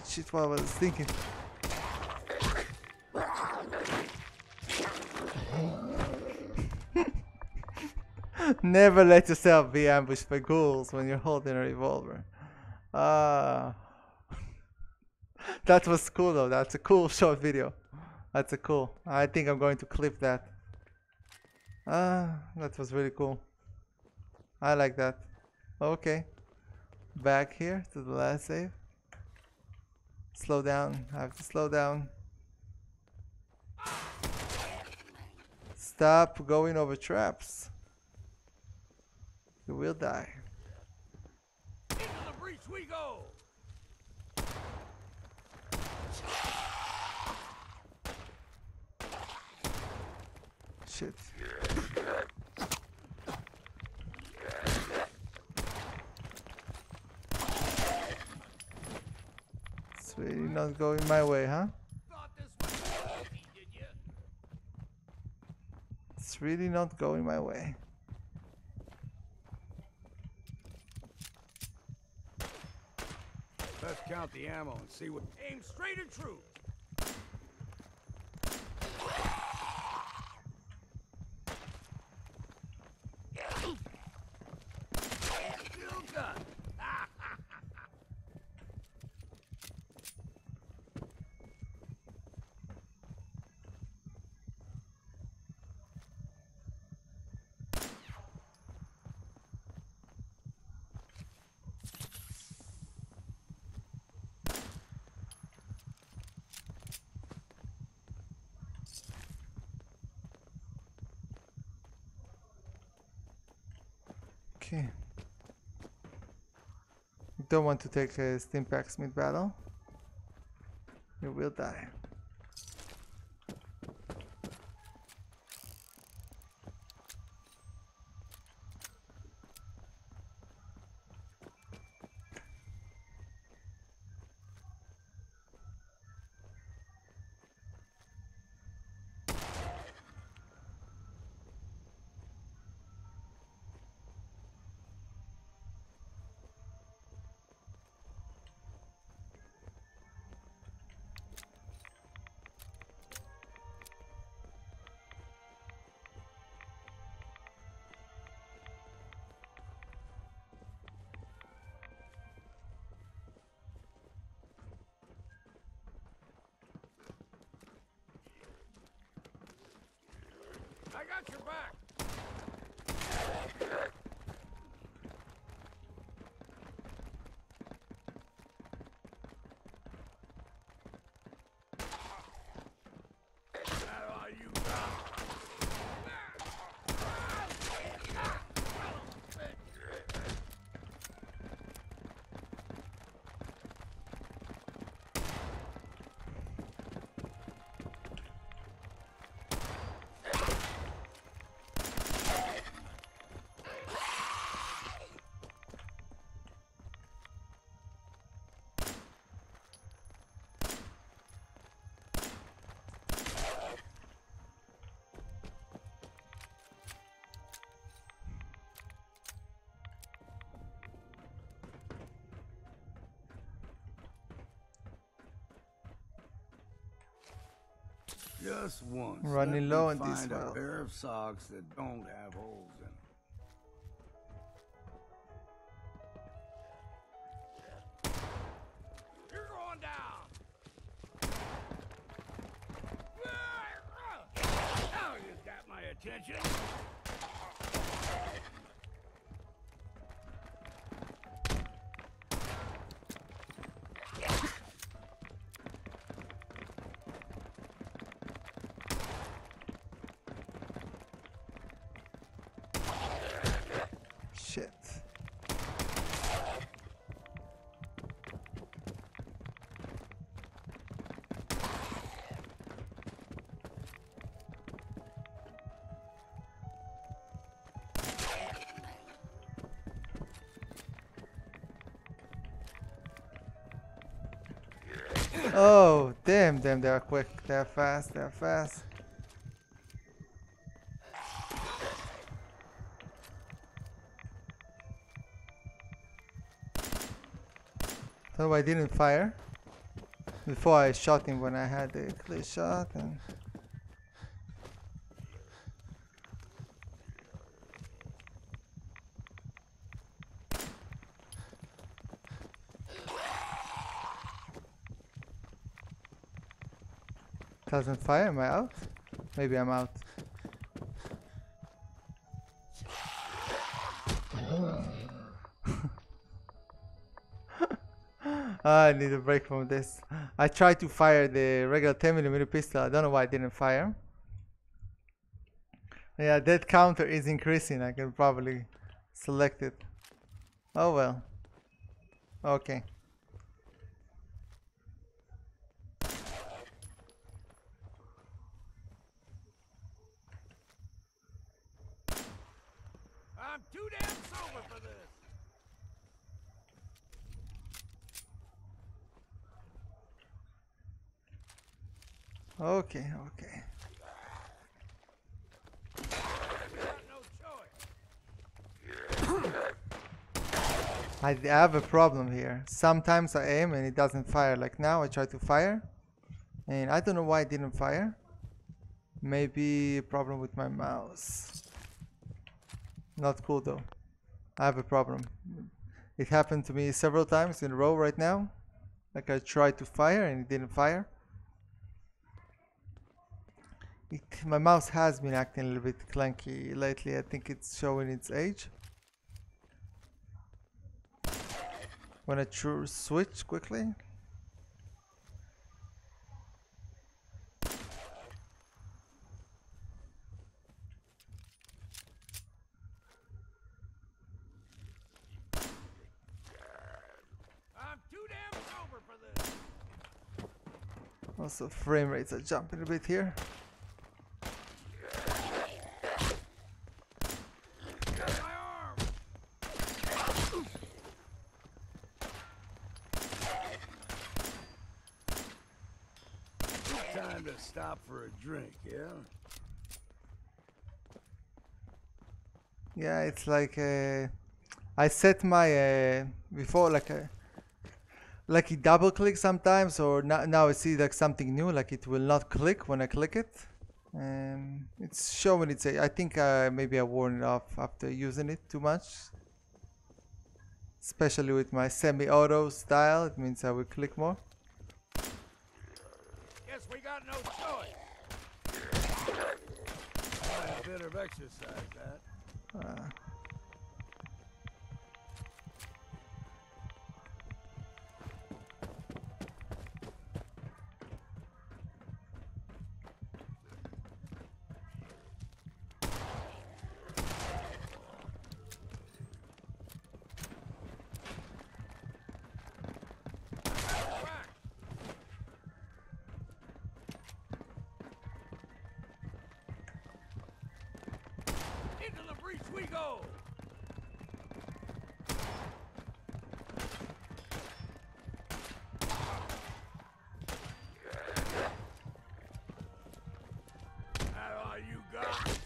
Shit, what I was thinking. Never let yourself be ambushed by ghouls when you're holding a revolver. That was cool though, that's a cool short video. That's a cool. I think I'm going to clip that. That was really cool. I like that. Okay. Back here to the last save. Slow down. I have to slow down. Stop going over traps. You will die. Into the breach we go! Shit. It's really not going my way, huh? It's really not going my way. Let's count the ammo and see what. Aim straight and true. Still done. Okay. Don't want to take a Stimpaks mid battle. You will die. I got your back. That all you got? Just once. Running let low me on these find a valves. pair of socks that don't have holes in them. Oh, damn, they are quick. They are fast. They are fast. So I didn't fire before I shot him when I had a clear shot and. Doesn't fire, am I out? Maybe I'm out. I need a break from this. I tried to fire the regular 10mm pistol. I don't know why I didn't fire. Yeah, that counter is increasing. I can probably select it. Oh well. Okay. I'm too damn sober for this. Okay, okay. I have a problem here. Sometimes I aim and it doesn't fire. Like now I try to fire and I don't know why it didn't fire. Maybe a problem with my mouse. Not cool though. I have a problem. It happened to me several times in a row right now. Like I tried to fire and it didn't fire. My mouse has been acting a little bit clunky lately. I think it's showing its age. Wanna switch quickly? I'm too damn sober for this. Also, frame rates are jumping a bit here. Time to stop for a drink, yeah? Yeah, it's like I set my before like it double clicks sometimes, or now I see like something new, like it will not click when I click it, and it's showing its age. I think maybe I warned it off after using it too much, especially with my semi-auto style. It means I will click more. Guess we got no choice. A bit of exercise, that. Into the breach we go! That all you got?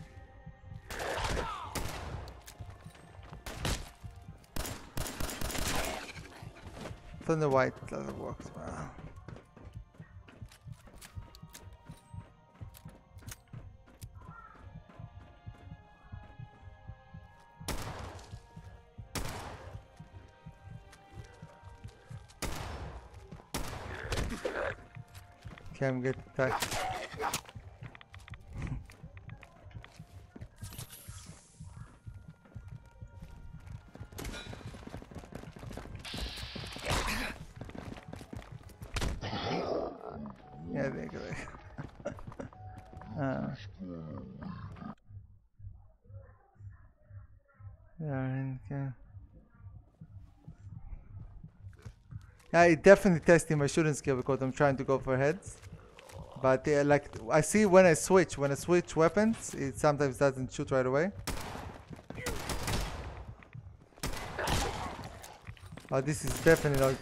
Thunder White doesn't work well. Okay, I'm getting attacked. Yeah, there you go. Okay. I definitely testing my shooting skill because I'm trying to go for heads. But like I see when I switch weapons, it sometimes doesn't shoot right away. Oh, this is definitely not.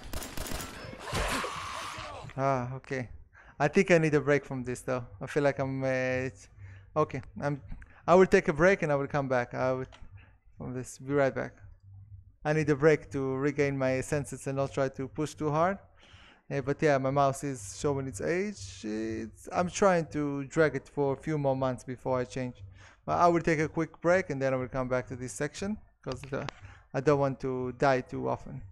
Ah, okay. I think I need a break from this though. I feel like I'm okay. I will take a break and I will come back. I will from this. Be right back. I need a break to regain my senses and not try to push too hard. But yeah, my mouse is showing its age. I'm trying to drag it for a few more months before I change. But I will take a quick break and then I will come back to this section because I don't want to die too often.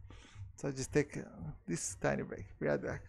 So I just take this tiny break. Be right back.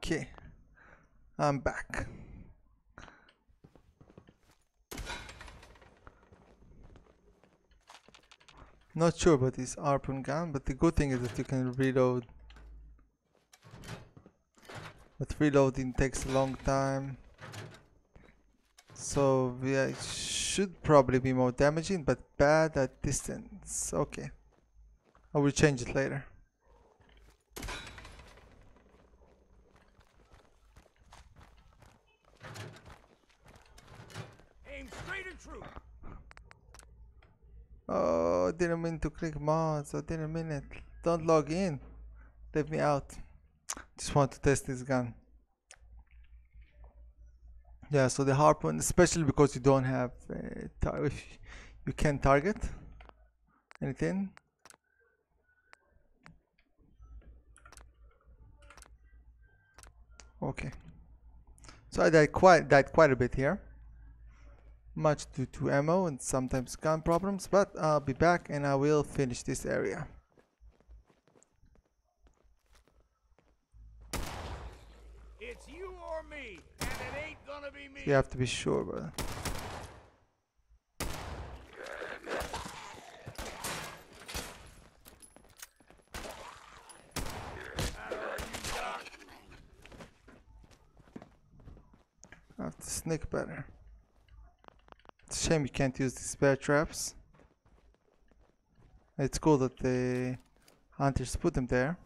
Okay, I'm back. Not sure about this harpoon gun, but the good thing is that you can reload. But reloading takes a long time. So yeah, it should probably be more damaging, but bad at distance. Okay. I will change it later. Aim straight and true. Oh, didn't mean to click mods. I didn't mean it. Don't log in. Leave me out. Just want to test this gun. Yeah, so the harpoon, especially because you don't have you can't target anything. Okay. So I died quite a bit here. Much due to ammo and sometimes gun problems, but I'll be back and I will finish this area. It's you or me, and it ain't gonna be me. You have to be sure, but I have to sneak better. It's a shame you can't use these bear traps. It's cool that the hunters put them there.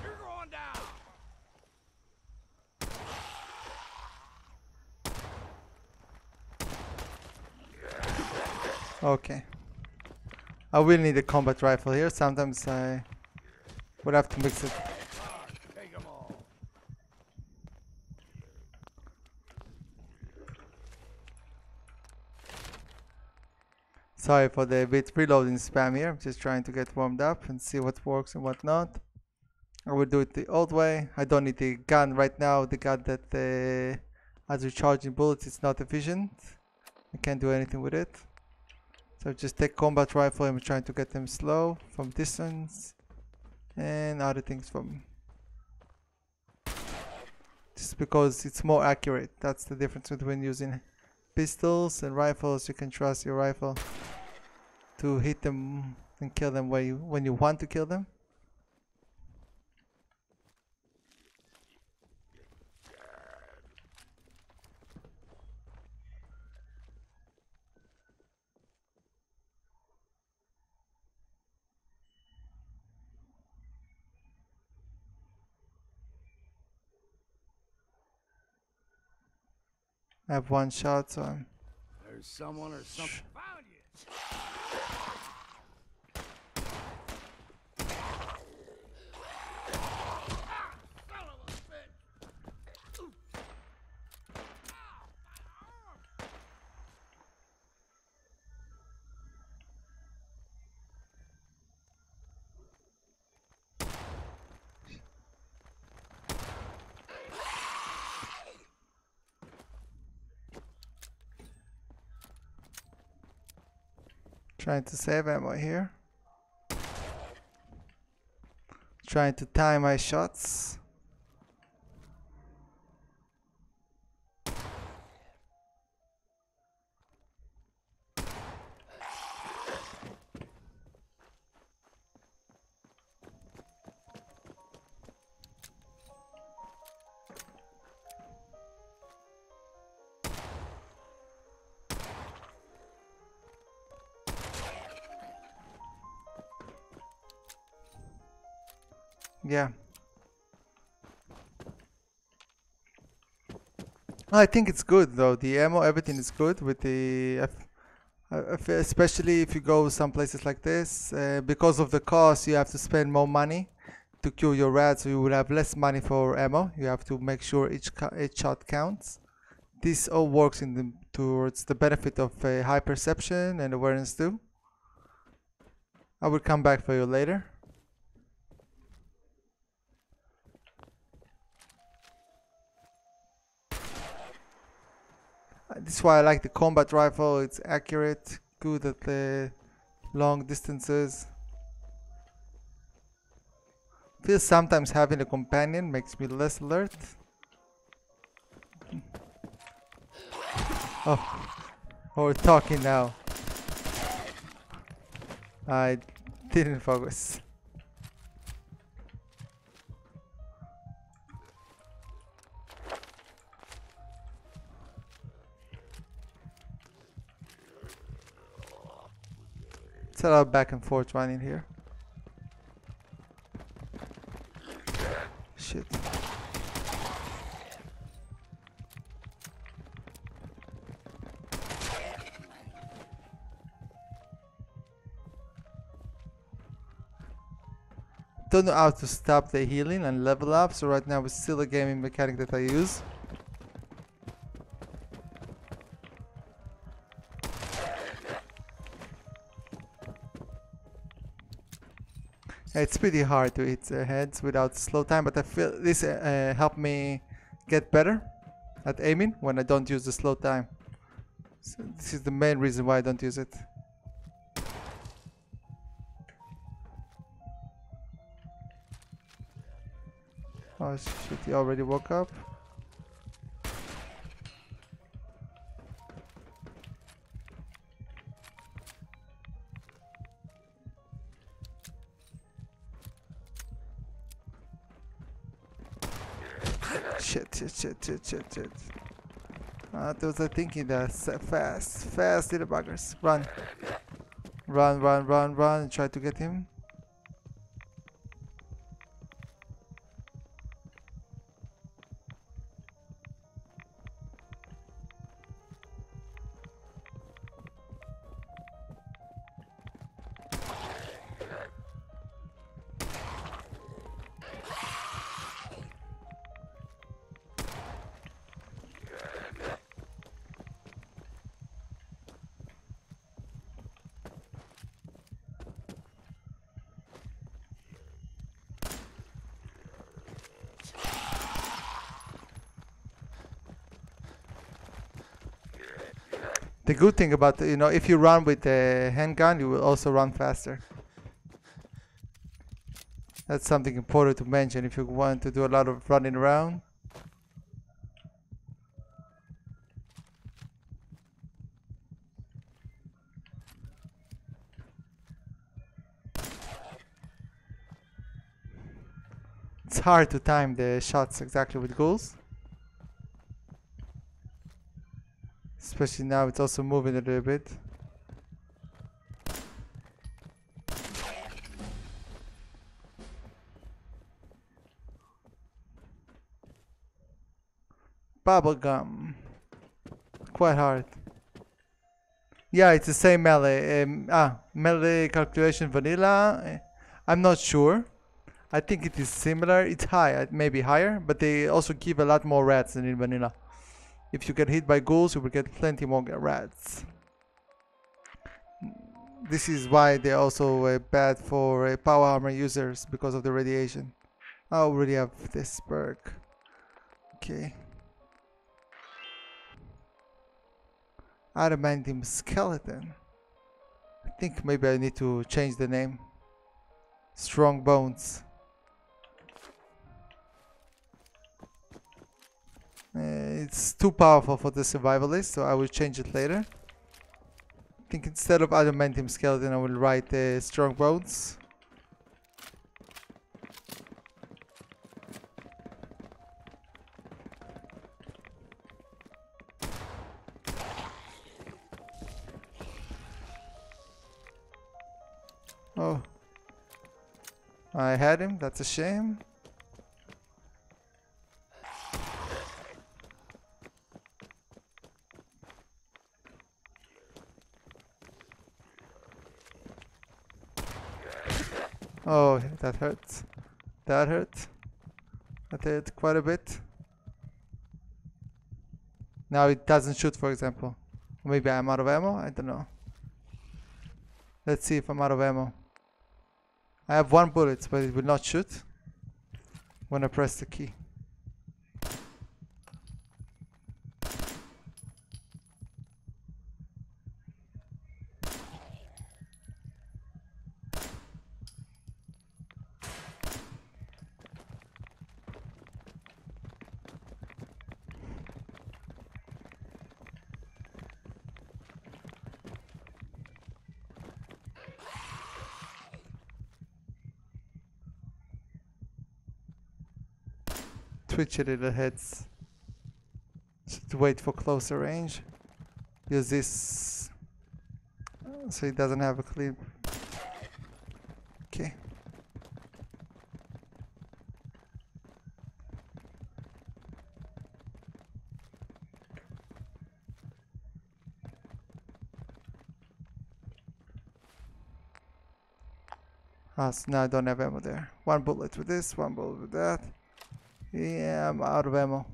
You're going down. Okay. I will need a combat rifle here. Sometimes I would have to mix it. Take 'em all. Sorry for the bit reloading spam here. I'm just trying to get warmed up and see what works and what not. I will do it the old way. I don't need the gun right now. The gun that has recharging bullets is not efficient. I can't do anything with it. So just take combat rifle. I'm trying to get them slow from distance and other things from. Just because it's more accurate. That's the difference between using pistols and rifles. You can trust your rifle to hit them and kill them when you want to kill them. I have one shot, so I'm. There's someone or something. Found you. Trying to save ammo here. Trying to time my shots. Yeah. I think it's good though. The ammo, everything is good with the especially if you go some places like this. Because of the cost, you have to spend more money to kill your rats, so you will have less money for ammo. You have to make sure each shot counts. This all works towards the benefit of high perception and awareness too. I will come back for you later. This is why I like the combat rifle. It's accurate, good at long distances. Feels sometimes having a companion makes me less alert. Oh, we're talking now. I didn't focus. It's a lot of back and forth running here. Shit. Don't know how to stop the healing and level up, so right now it's still a gaming mechanic that I use. It's pretty hard to hit heads without slow time, but I feel this helped me get better at aiming when I don't use the slow time. So this is the main reason why I don't use it. Oh shit, he already woke up. Shit. Those are thinking that fast little buggers. Run, and try to get him. The good thing about, if you run with the handgun, you will also run faster. That's something important to mention if you want to do a lot of running around. It's hard to time the shots exactly with ghouls. Especially now it's also moving a little bit. Bubblegum. Quite hard. Yeah, it's the same melee. Melee calculation vanilla. I'm not sure. I think it is similar. It's high, maybe higher, but they also give a lot more rats than in vanilla. If you get hit by ghouls, you will get plenty more rats. This is why they're also bad for power armor users because of the radiation. I already have this perk. Okay. Adamantium skeleton. I think maybe I need to change the name. Strong bones. It's too powerful for the survivalist, so I will change it later. I think instead of adamantium skeleton, I will write strong bones. Oh, I had him. That's a shame. Oh, that hurts. That hurt. That hurt quite a bit. Now it doesn't shoot, for example. Maybe I'm out of ammo? I don't know. Let's see if I'm out of ammo. I have 1 bullet, but it will not shoot when I press the key. twitchy little heads. Should wait for closer range. Use this so it doesn't have a clip. Okay. Ah, so now I don't have ammo there. One bullet with this, one bullet with that. Yeah, I'm out of ammo.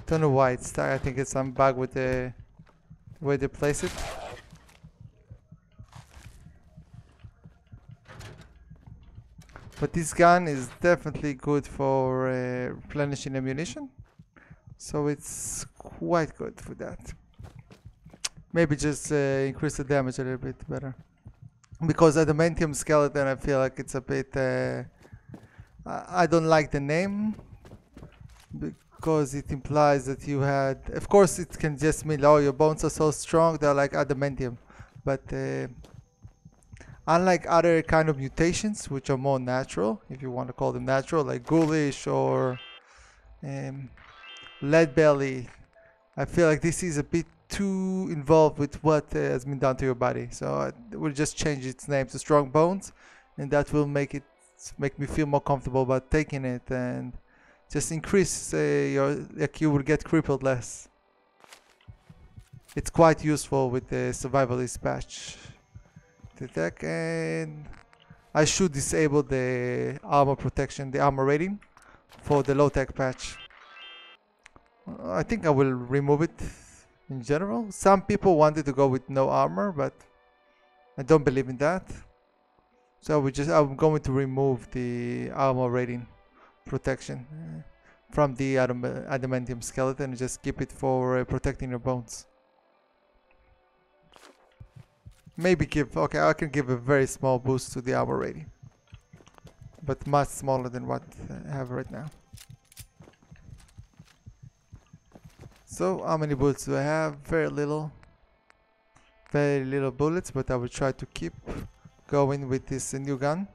Don't know why it's stuck. I think it's some bug with the way they place it. But this gun is definitely good for replenishing ammunition. So it's quite good for that. Maybe just increase the damage a little bit better. Because adamantium skeleton, I feel like it's a bit... I don't like the name. Because it implies that you had... Of course it can just mean, oh, your bones are so strong, they're like adamantium. But unlike other kind of mutations, which are more natural, if you want to call them natural, like ghoulish or lead belly, I feel like this is a bit too involved with what has been done to your body. So we'll just change its name to strong bones, and that will make me feel more comfortable about taking it, and just increase you will get crippled less. It's quite useful with the survivalist patch. Attack, and I should disable the armor protection, the armor rating for the low tech patch. I think I will remove it in general. Some people wanted to go with no armor, but I don't believe in that. So I'm going to remove the armor rating protection from the adamantium skeleton and just keep it for protecting your bones. Maybe I can give a very small boost to the armor rating, but much smaller than what I have right now. So how many bullets do I have? Very little bullets, but I will try to keep going with this new gun.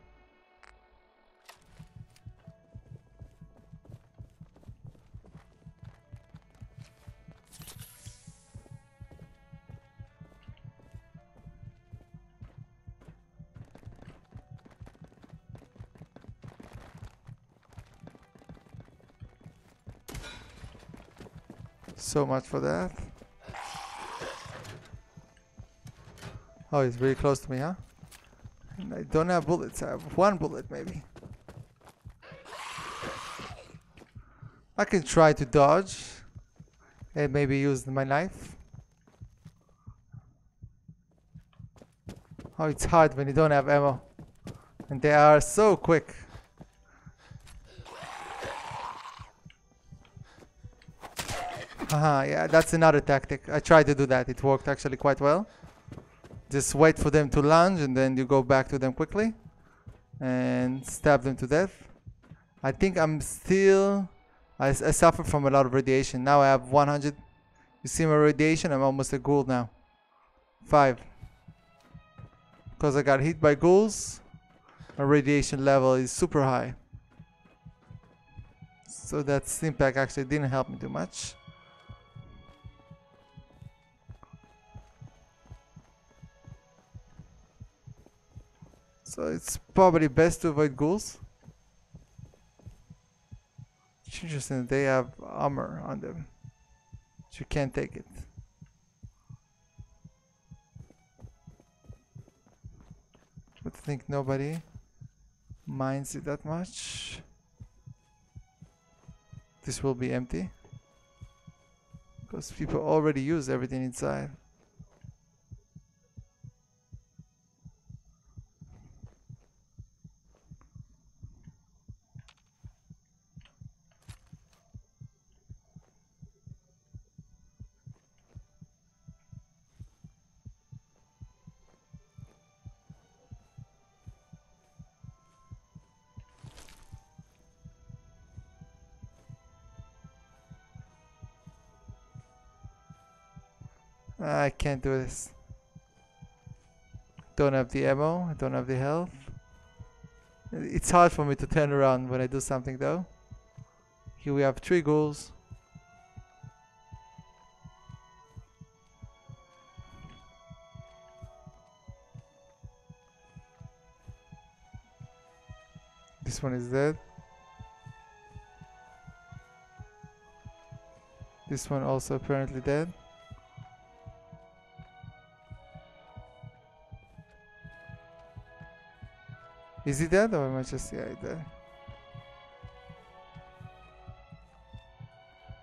So much for that. Oh, he's very close to me, huh? And I don't have bullets. I have one bullet, maybe. I can try to dodge and maybe use my knife. Oh, it's hard when you don't have ammo. And they are so quick. Haha, yeah, that's another tactic. I tried to do that. It worked actually quite well. Just wait for them to lunge and then you go back to them quickly and stab them to death. I think I'm still... I suffer from a lot of radiation. Now I have 100. You see my radiation? I'm almost a ghoul now. 5. Because I got hit by ghouls, my radiation level is super high. So that stim-pack actually didn't help me too much. So it's probably best to avoid ghouls. It's interesting that they have armor on them. So you can't take it. But I think nobody minds it that much. This will be empty. Because people already use everything inside. I can't do this. Don't have the ammo, I don't have the health. It's hard for me to turn around when I do something though. Here we have 3 ghouls. This one is dead. This one also apparently dead. Is he dead or am I just... yeah, he's dead.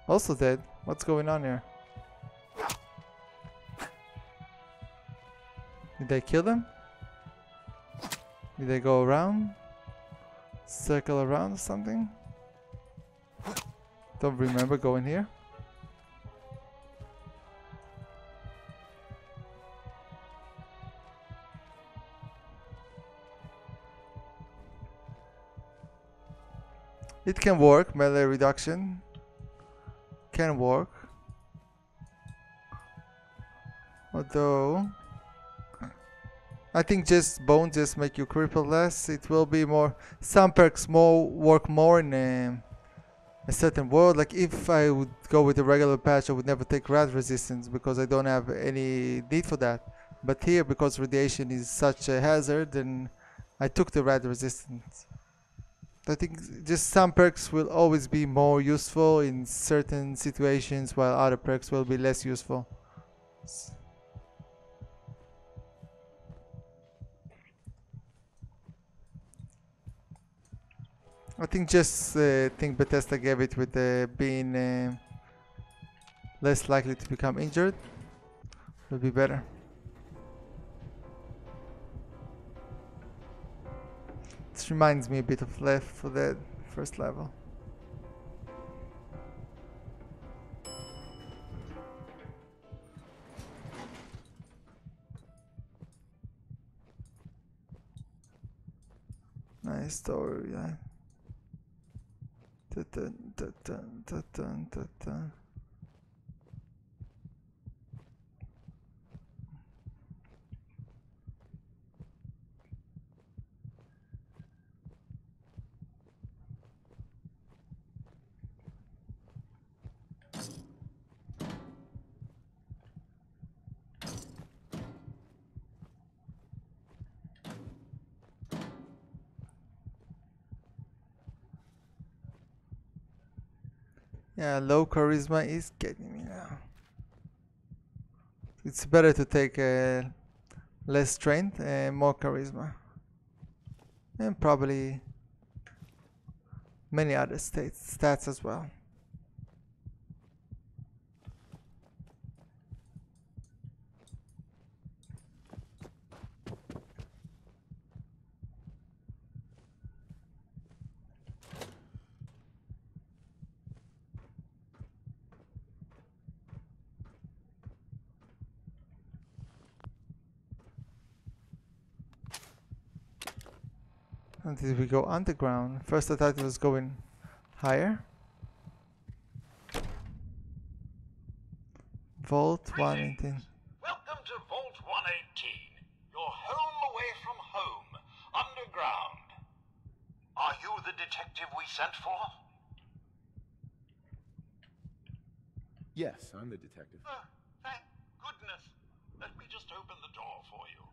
Also dead. What's going on here? Did I kill them? Did I go around? Circle around or something? Don't remember going here. It can work, melee reduction can work. Although I think just bones just make you cripple less. It will be more, some perks work more in a certain world. Like if I would go with a regular patch, I would never take rat resistance because I don't have any need for that. But here, because radiation is such a hazard, then I took the rat resistance. I think just some perks will always be more useful in certain situations, while other perks will be less useful. I think just think Bethesda gave it with being less likely to become injured will be better. This reminds me a bit of Left 4 Dead first level. Nice story, yeah. Dun, dun, dun, dun, dun, dun, dun. Yeah, low charisma is getting me now. It's better to take less strength and more charisma. And probably many other stats as well. Until we go underground. First I thought it was going higher. Vault 118. Welcome to Vault 118. Your home away from home. Underground. Are you the detective we sent for? Yes, I'm the detective. Thank goodness. Let me just open the door for you.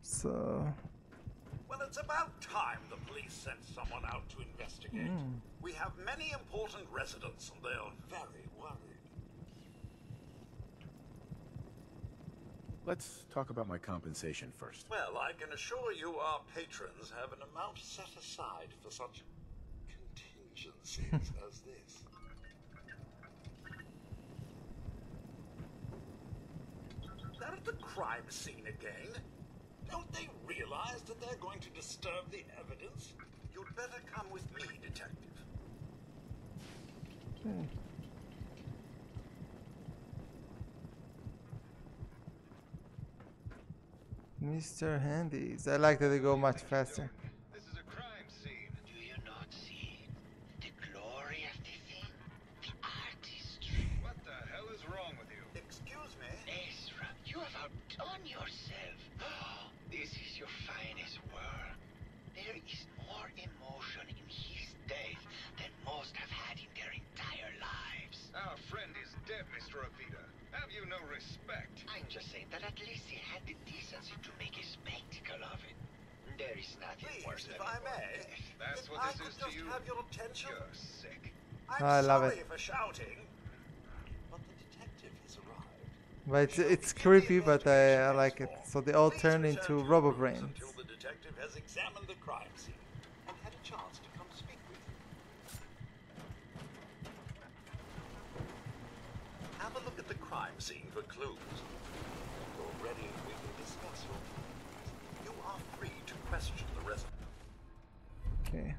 So... well, it's about time the police sent someone out to investigate. We have many important residents and they're very worried. Let's talk about my compensation first. Well, I can assure you our patrons have an amount set aside for such contingencies as this. They're at the crime scene again. Don't they realize that they're going to disturb the evidence? You'd better come with me, Detective. Okay. Mr. Handies. I like that they go much faster. This is a crime scene. Do you not see the glory of the thing? The artistry. What the hell is wrong with you? Excuse me? Ezra, you have outdone yourself. This is your finest work. There is more emotion in his death than most have had in their entire lives. Our friend is dead, Mr. Avita. Have you no respect? I'm just saying that at least he had the decency to make a spectacle of it. There is nothing worse than... If I may, that's what this is to you. Have your attention? You're sick. I love it. For shouting, but the detective has arrived. But it's creepy, but I like it. So they all turn into rubber brains. Until the detective has examined the crime scene and had a chance to come speak with you. Have a look at the crime scene for clues. When you're ready, we can discuss your findings. You are free to question the resident. Okay.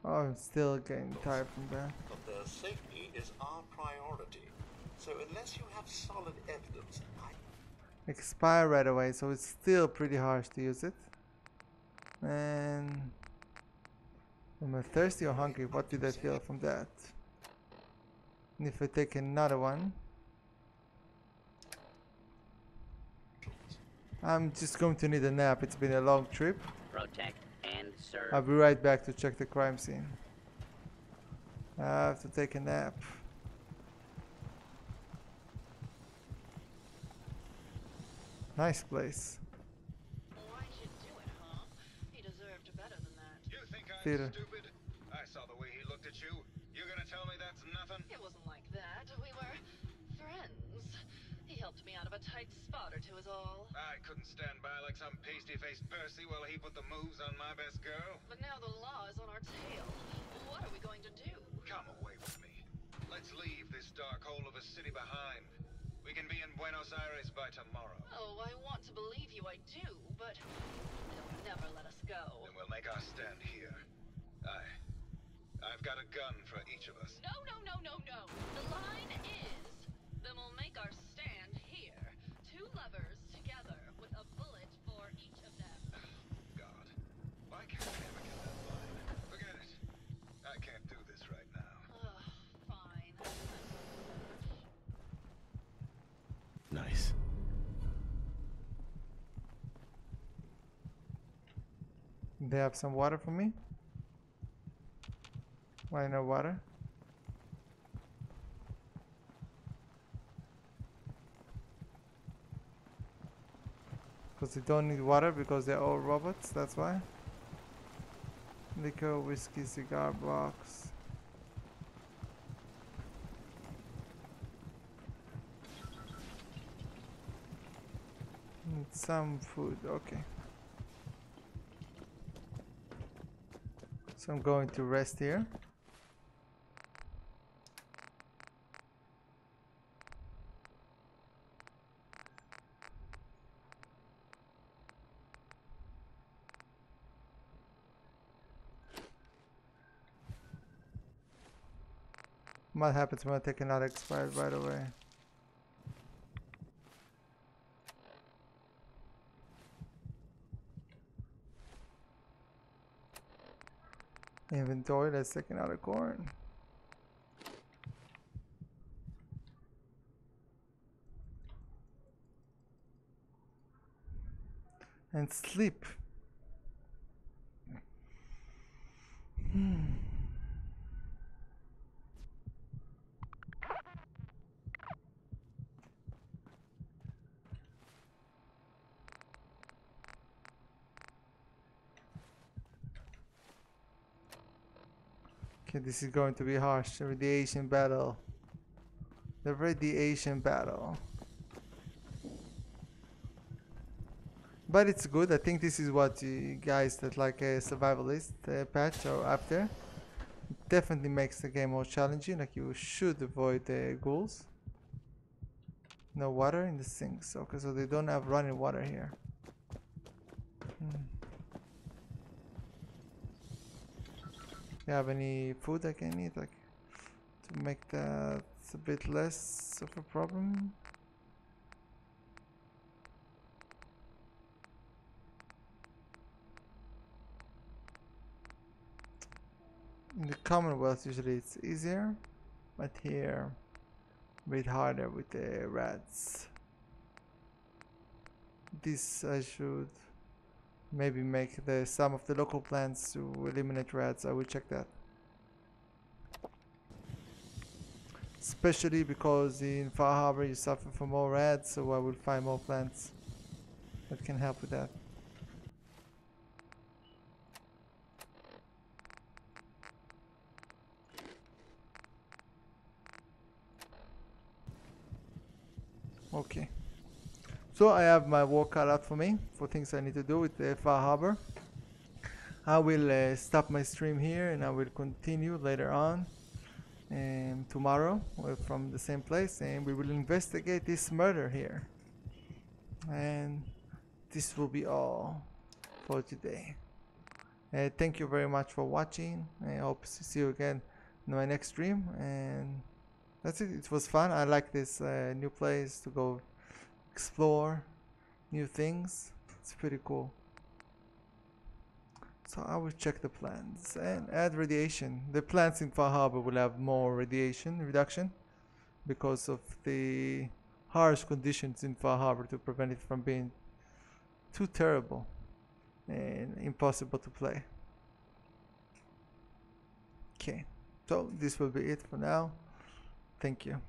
Oh, I'm still getting tired from that. But their safety is our priority. So unless you have solid evidence, Expire right away, so it's still pretty harsh to use it. And am I thirsty or hungry? What did I feel from that? And if I take another one, I'm just going to need a nap. It's been a long trip. Protect and serve. I'll be right back to check the crime scene. I have to take a nap. Nice place. Why'd you do it, huh? He deserved better than that. You think I'm Theater. stupid? I saw the way he looked at you. You're gonna tell me that's nothing? It wasn't like that. We were friends. He helped me out of a tight spot or two is all. I couldn't stand by like some pasty-faced Percy while he put the moves on my best girl. But now the law is on our tail. What are we going to do? Come away with me. Let's leave this dark hole of a city behind. We can be in Buenos Aires by tomorrow. Oh, I want to believe you, I do, but they'll never let us go. Then we'll make our stand here. I've got a gun for each of us. No, no, no, no, no. The line is, then we'll make our stand here. Two lovers together with a bullet for each of them. God, why can't I ever get that line? Forget it. I can't do this right now. Fine. Nice. They have some water for me? Why no water? Because they don't need water because they're all robots, that's why. Liquor, whiskey, cigar box. Need some food, okay. So I'm going to rest here. What happens when I take another expired right away? Inventory, let's take another corn. And sleep. Okay, this is going to be harsh. The radiation battle. The radiation battle. But it's good. I think this is what you guys that like a survivalist patch are after. It definitely makes the game more challenging. Like you should avoid the ghouls. No water in the sinks. Okay, so they don't have running water here. You have any food I can eat, like, to make that a bit less of a problem? In the Commonwealth usually it's easier, but here a bit harder with the rats. This I should maybe make some of the local plants to eliminate rats. I will check that. Especially because in Far Harbor you suffer from more rats, so I will find more plants that can help with that. Okay. So I have my work cut out for me, for things I need to do with the Far Harbor. I will stop my stream here and I will continue later on tomorrow from the same place, and we will investigate this murder here. And this will be all for today. Thank you very much for watching. I hope to see you again in my next stream, and that's it. It was fun. I like this new place to go explore new things. It's pretty cool. So I will check the plants and add radiation. The plants in Far Harbor will have more radiation reduction because of the harsh conditions in Far Harbor to prevent it from being too terrible and impossible to play. Okay, so this will be it for now. Thank you.